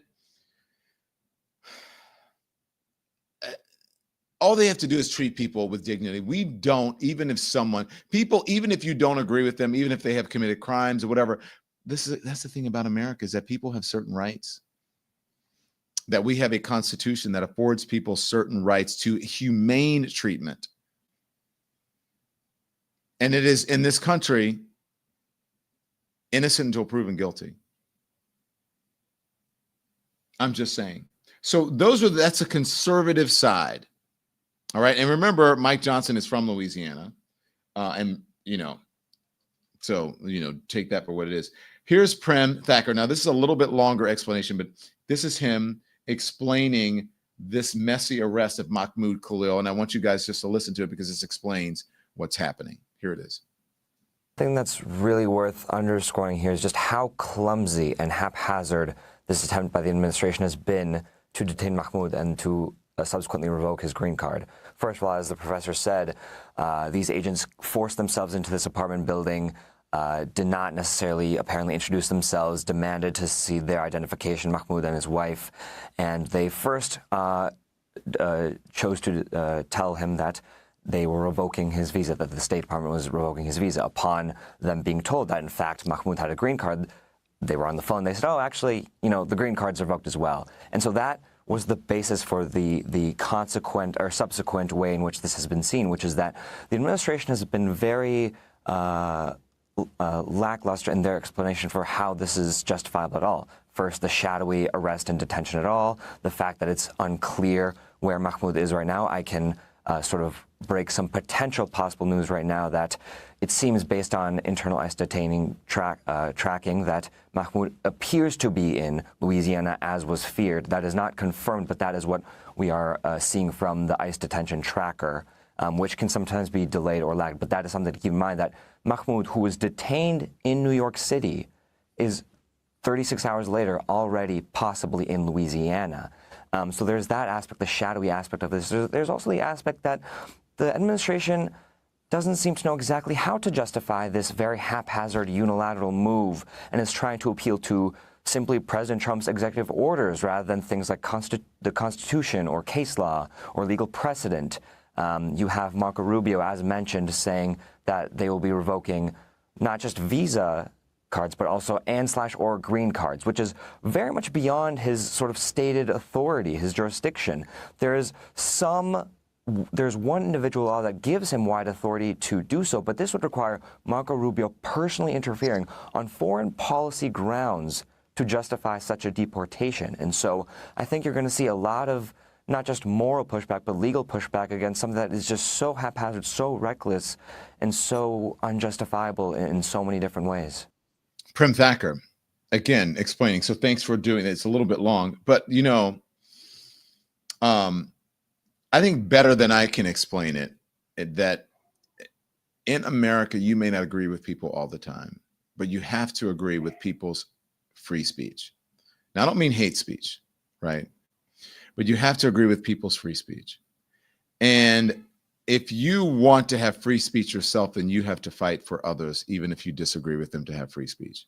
all they have to do is treat people with dignity. We don't, even if you don't agree with them, even if they have committed crimes or whatever, that's the thing about America, is that people have certain rights. That we have a constitution that affords people certain rights to humane treatment. And it is, in this country, innocent until proven guilty. I'm just saying. So that's a conservative side. All right. And remember, Mike Johnson is from Louisiana. And, take that for what it is. Here's Prem Thacker. Now, this is a little bit longer explanation, but this is him explaining this messy arrest of Mahmoud Khalil. And I want you guys just to listen to it because this explains what's happening. Here it is. The thing that's really worth underscoring here is just how clumsy and haphazard this attempt by the administration has been to detain Mahmoud and to subsequently revoke his green card. First of all, as the professor said, these agents forced themselves into this apartment building, did not necessarily apparently introduce themselves, demanded to see their identification, Mahmoud and his wife, and they first chose to tell him that they were revoking his visa, that the State Department was revoking his visa. Upon them being told that, in fact, Mahmoud had a green card, they were on the phone. They said, oh, actually, the green card's revoked as well. And so that was the basis for the consequent or subsequent way in which this has been seen, which is that the administration has been very lackluster in their explanation for how this is justifiable at all. First, the shadowy arrest and detention at all, the fact that it's unclear where Mahmoud is right now. I can sort of break some potential possible news right now that it seems, based on internal ICE detaining tracking, that Mahmoud appears to be in Louisiana, as was feared. That is not confirmed, but that is what we are seeing from the ICE detention tracker, which can sometimes be delayed or lagged. But that is something to keep in mind, that Mahmoud, who was detained in New York City, is 36 hours later already possibly in Louisiana. So there's that aspect, the shadowy aspect of this. There's also the aspect that the administration doesn't seem to know exactly how to justify this very haphazard unilateral move, and is trying to appeal to simply President Trump's executive orders rather than things like the Constitution or case law or legal precedent. You have Marco Rubio, as mentioned, saying that they will be revoking not just visa cards, but also and/or green cards, which is very much beyond his sort of stated authority, his jurisdiction. There's one individual law that gives him wide authority to do so, but this would require Marco Rubio personally interfering on foreign policy grounds to justify such a deportation. And so I think you're going to see a lot of not just moral pushback, but legal pushback against something that is just so haphazard, so reckless, and so unjustifiable in so many different ways. Prem Thacker, again, explaining. So thanks for doing it. It's a little bit long, but I think better than I can explain it, that in America, you may not agree with people all the time, but you have to agree with people's free speech. Now, I don't mean hate speech, right? But you have to agree with people's free speech. And if you want to have free speech yourself, then you have to fight for others, even if you disagree with them, to have free speech.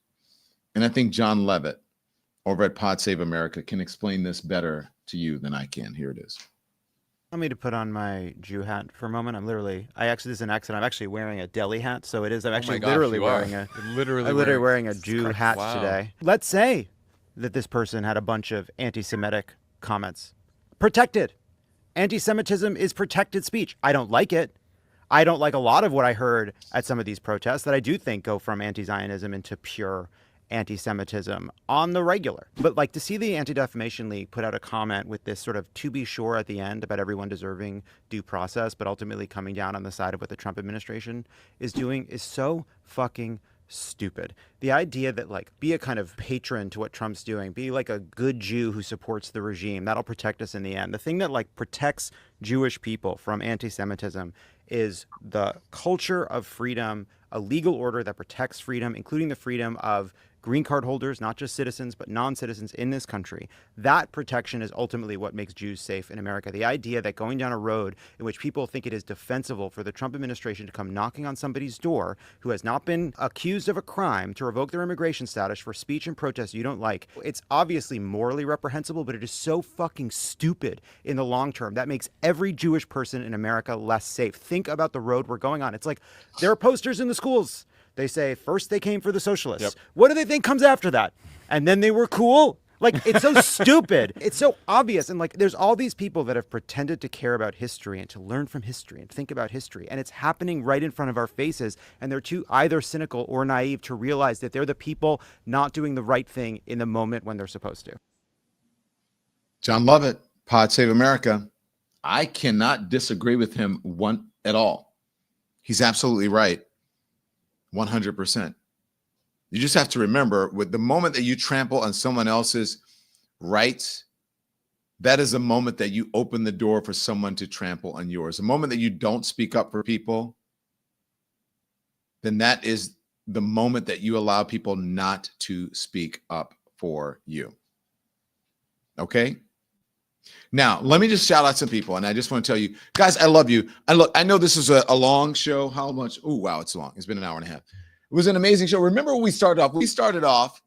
And I think John Leavitt over at Pod Save America can explain this better to you than I can. Here it is. Allow me to put on my Jew hat for a moment. This is an accident. I'm actually wearing a deli hat, so it is. I'm actually literally wearing a Jew hat today. Let's say that this person had a bunch of anti-Semitic comments. Protected. Anti-Semitism is protected speech. I don't like it. I don't like a lot of what I heard at some of these protests that I do think go from anti-Zionism into pure anti-Semitism on the regular. But to see the Anti-Defamation League put out a comment with this sort of to be sure at the end about everyone deserving due process, but ultimately coming down on the side of what the Trump administration is doing is so fucking stupid. The idea that be a kind of patron to what Trump's doing, be like a good Jew who supports the regime, that'll protect us in the end. The thing that protects Jewish people from anti-Semitism is the culture of freedom, a legal order that protects freedom, including the freedom of green card holders, not just citizens, but non-citizens in this country. That protection is ultimately what makes Jews safe in America. The idea that going down a road in which people think it is defensible for the Trump administration to come knocking on somebody's door who has not been accused of a crime to revoke their immigration status for speech and protest you don't like, it's obviously morally reprehensible, but it is so fucking stupid in the long term. That makes every Jewish person in America less safe. Think about the road we're going on. It's like there are posters in the schools. They say, first they came for the socialists. Yep. What do they think comes after that? And then they were cool? Like, it's so stupid. It's so obvious. And like, there's all these people that have pretended to care about history and to learn from history and think about history. And it's happening right in front of our faces. And they're too either cynical or naive to realize that they're the people not doing the right thing in the moment when they're supposed to. John Lovett, Pod Save America. I cannot disagree with him one at all. He's absolutely right. 100%. You just have to remember, with the moment that you trample on someone else's rights, that is a moment that you open the door for someone to trample on yours. The moment that you don't speak up for people, then that is the moment that you allow people not to speak up for you. Okay? Now, let me just shout out some people, and I just want to tell you, guys, I love you. I know this is a long show. How much? Oh, wow, it's long. It's been an hour and a half. It was an amazing show. Remember when we started off? We started off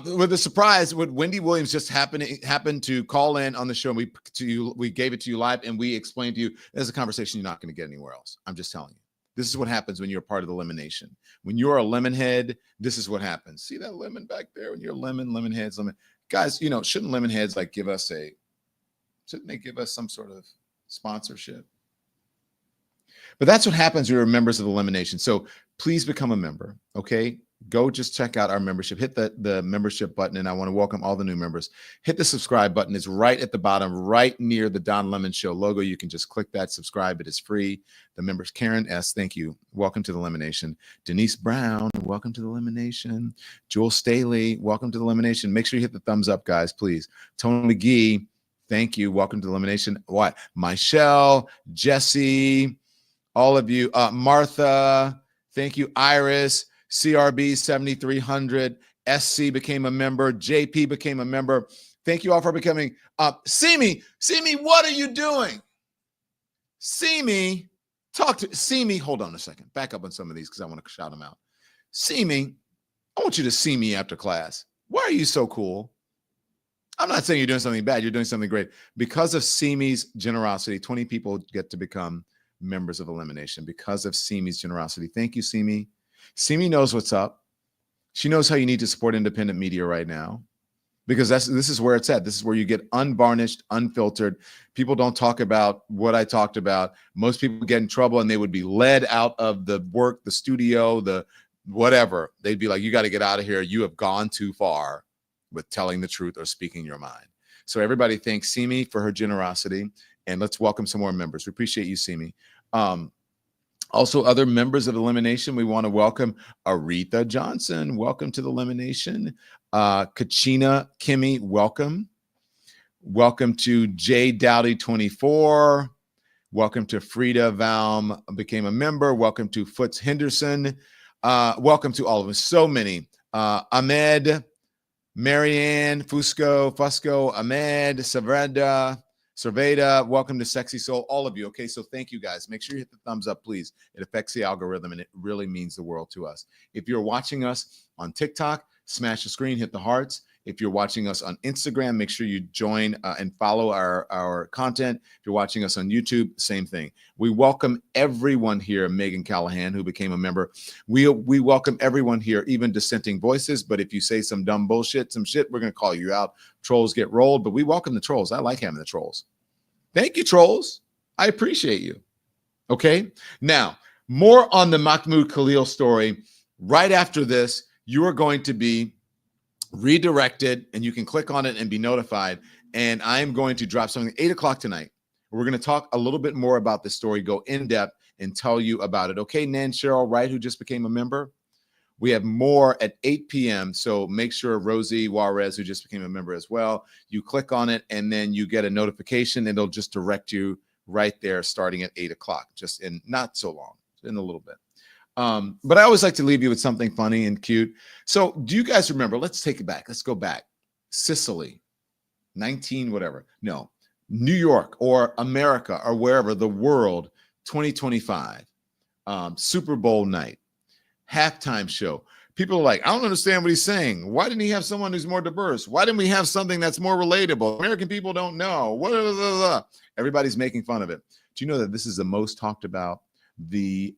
with a surprise when Wendy Williams just happened to call in on the show. And we gave it to you live, and we explained to you, there's a conversation you're not going to get anywhere else. I'm just telling you. This is what happens when you're part of the elimination. When you're a lemon head, this is what happens. See that lemon back there? When you're lemon heads, guys, shouldn't lemon heads like shouldn't they give us some sort of sponsorship? But that's what happens when you're members of the elimination. So please become a member, okay? Go just check out our membership. Hit the membership button, and I want to welcome all the new members. Hit the subscribe button. It's right at the bottom, right near the Don Lemon Show logo. You can just click that, subscribe. It is free. The members, Karen S., thank you. Welcome to the elimination. Denise Brown, welcome to the elimination. Joel Staley, welcome to the elimination. Make sure you hit the thumbs up, guys, please. Tony McGee, thank you. Welcome to the elimination. What? Michelle, Jesse, all of you. Martha, thank you. Iris, CRB 7300, SC became a member, JP became a member. Thank you all for becoming. Simi, what are you doing? Simi, hold on a second. Back up on some of these because I want to shout them out. Simi, I want you to see me after class. Why are you so cool? I'm not saying you're doing something bad. You're doing something great. Because of Simi's generosity, 20 people get to become members of elimination because of Simi's generosity. Thank you, Simi. Simi knows what's up. She knows how you need to support independent media right now, because this is where it's at. This is where you get unvarnished, unfiltered. People don't talk about what I talked about. Most people get in trouble and they would be led out of the work, the studio, the whatever. They'd be like, you got to get out of here. You have gone too far with telling the truth or speaking your mind. So everybody thanks Simi for her generosity, and let's welcome some more members. We appreciate you, Simi. Also, other members of the elimination, we want to welcome Aretha Johnson. Welcome to the elimination. Kachina Kimmy, welcome. Welcome to J Dowdy 24. Welcome to Frida Valm, became a member. Welcome to Foots Henderson. Welcome to all of us. So many. Ahmed, Marianne, Fusco, Ahmed, Cerveda, welcome to Sexy Soul, all of you. Okay, so thank you guys. Make sure you hit the thumbs up, please. It affects the algorithm, and it really means the world to us. If you're watching us on TikTok, smash the screen, hit the hearts. If you're watching us on Instagram, make sure you join and follow our content. If you're watching us on YouTube, same thing. We welcome everyone here, Megan Callahan, who became a member. We welcome everyone here, even dissenting voices. But if you say some dumb bullshit, we're going to call you out. Trolls get rolled, but we welcome the trolls. I like having the trolls. Thank you, trolls. I appreciate you. Okay? Now, more on the Mahmoud Khalil story. Right after this, you are going to be redirected, and you can click on it and be notified. And I am going to drop something 8 o'clock tonight. We're going to talk a little bit more about the story, go in depth, and tell you about it. Okay, Nan Cheryl Wright, who just became a member. We have more at 8 p.m. So make sure Rosie Juarez, who just became a member as well, you click on it, and then you get a notification, and it'll just direct you right there starting at 8 o'clock, just in not so long, in a little bit. But I always like to leave you with something funny and cute. So do you guys remember? Let's take it back. Let's go back. Sicily, 19 whatever. No, New York or America or wherever, the world, 2025, Super Bowl night, halftime show. People are like, I don't understand what he's saying. Why didn't he have someone who's more diverse? Why didn't we have something that's more relatable? American people don't know. Everybody's making fun of it. Do you know that this is the most talked about, the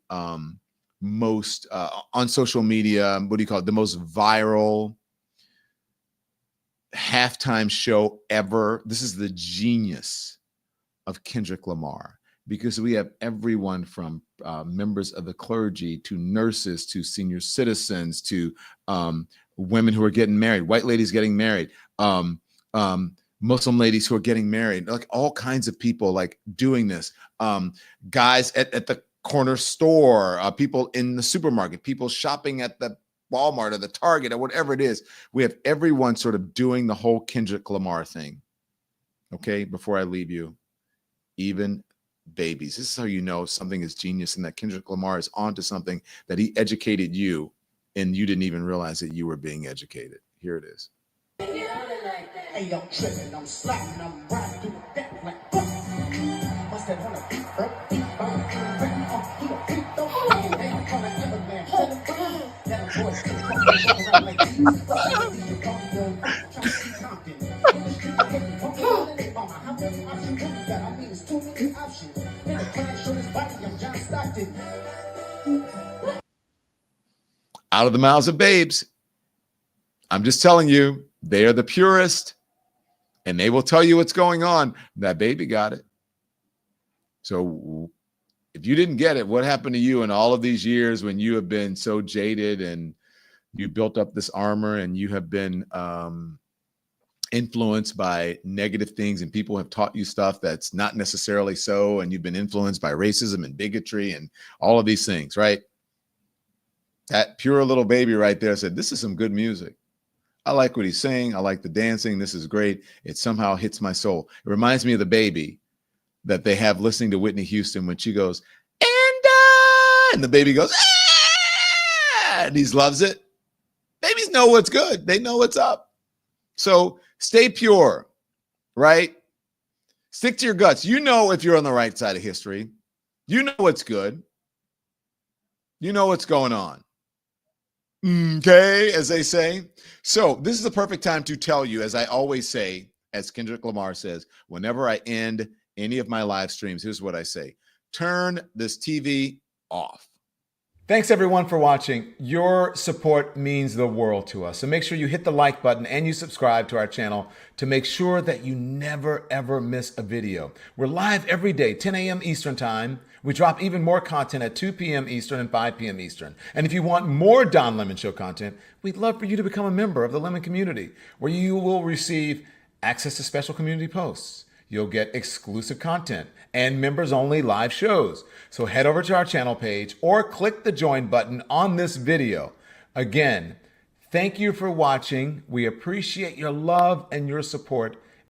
most on social media, what do you call it? The most viral halftime show ever. This is the genius of Kendrick Lamar, because we have everyone from members of the clergy to nurses to senior citizens to women who are getting married, white ladies getting married, Muslim ladies who are getting married, like all kinds of people like doing this. Guys at the corner store, people in the supermarket, people shopping at the Walmart or the Target or whatever it is. We have everyone sort of doing the whole Kendrick Lamar thing. Okay, before I leave you, even babies. This is how you know something is genius and that Kendrick Lamar is onto something, that he educated you and you didn't even realize that you were being educated. Here it is. Hey, I'm tripping, I'm slapping, I'm riding through the deck like must have wanna beat up, beat up, out of the mouths of babes. I'm just telling you, they are the purest, and they will tell you what's going on. That baby got it. So if you didn't get it, what happened to you in all of these years when you have been so jaded and you built up this armor and you have been influenced by negative things and people have taught you stuff that's not necessarily so, and you've been influenced by racism and bigotry and all of these things, right? That pure little baby right there said, this is some good music. I like what he's saying. I like the dancing. This is great. It somehow hits my soul. It reminds me of the baby that they have listening to Whitney Houston when she goes, and the baby goes, and he loves it. Babies know what's good. They know what's up. So stay pure, right? Stick to your guts. You know if you're on the right side of history. You know what's good. You know what's going on. Okay, as they say. So this is the perfect time to tell you, as I always say, as Kendrick Lamar says, whenever I end any of my live streams, here's what I say. Turn this TV off. Thanks everyone for watching. Your support means the world to us. So make sure you hit the like button and you subscribe to our channel to make sure that you never ever miss a video. We're live every day, 10 a.m. Eastern time. We drop even more content at 2 p.m. Eastern and 5 p.m. Eastern. And if you want more Don Lemon Show content, we'd love for you to become a member of the Lemon community, where you will receive access to special community posts. You'll get exclusive content and members-only live shows. So head over to our channel page or click the join button on this video. Again, thank you for watching. We appreciate your love and your support.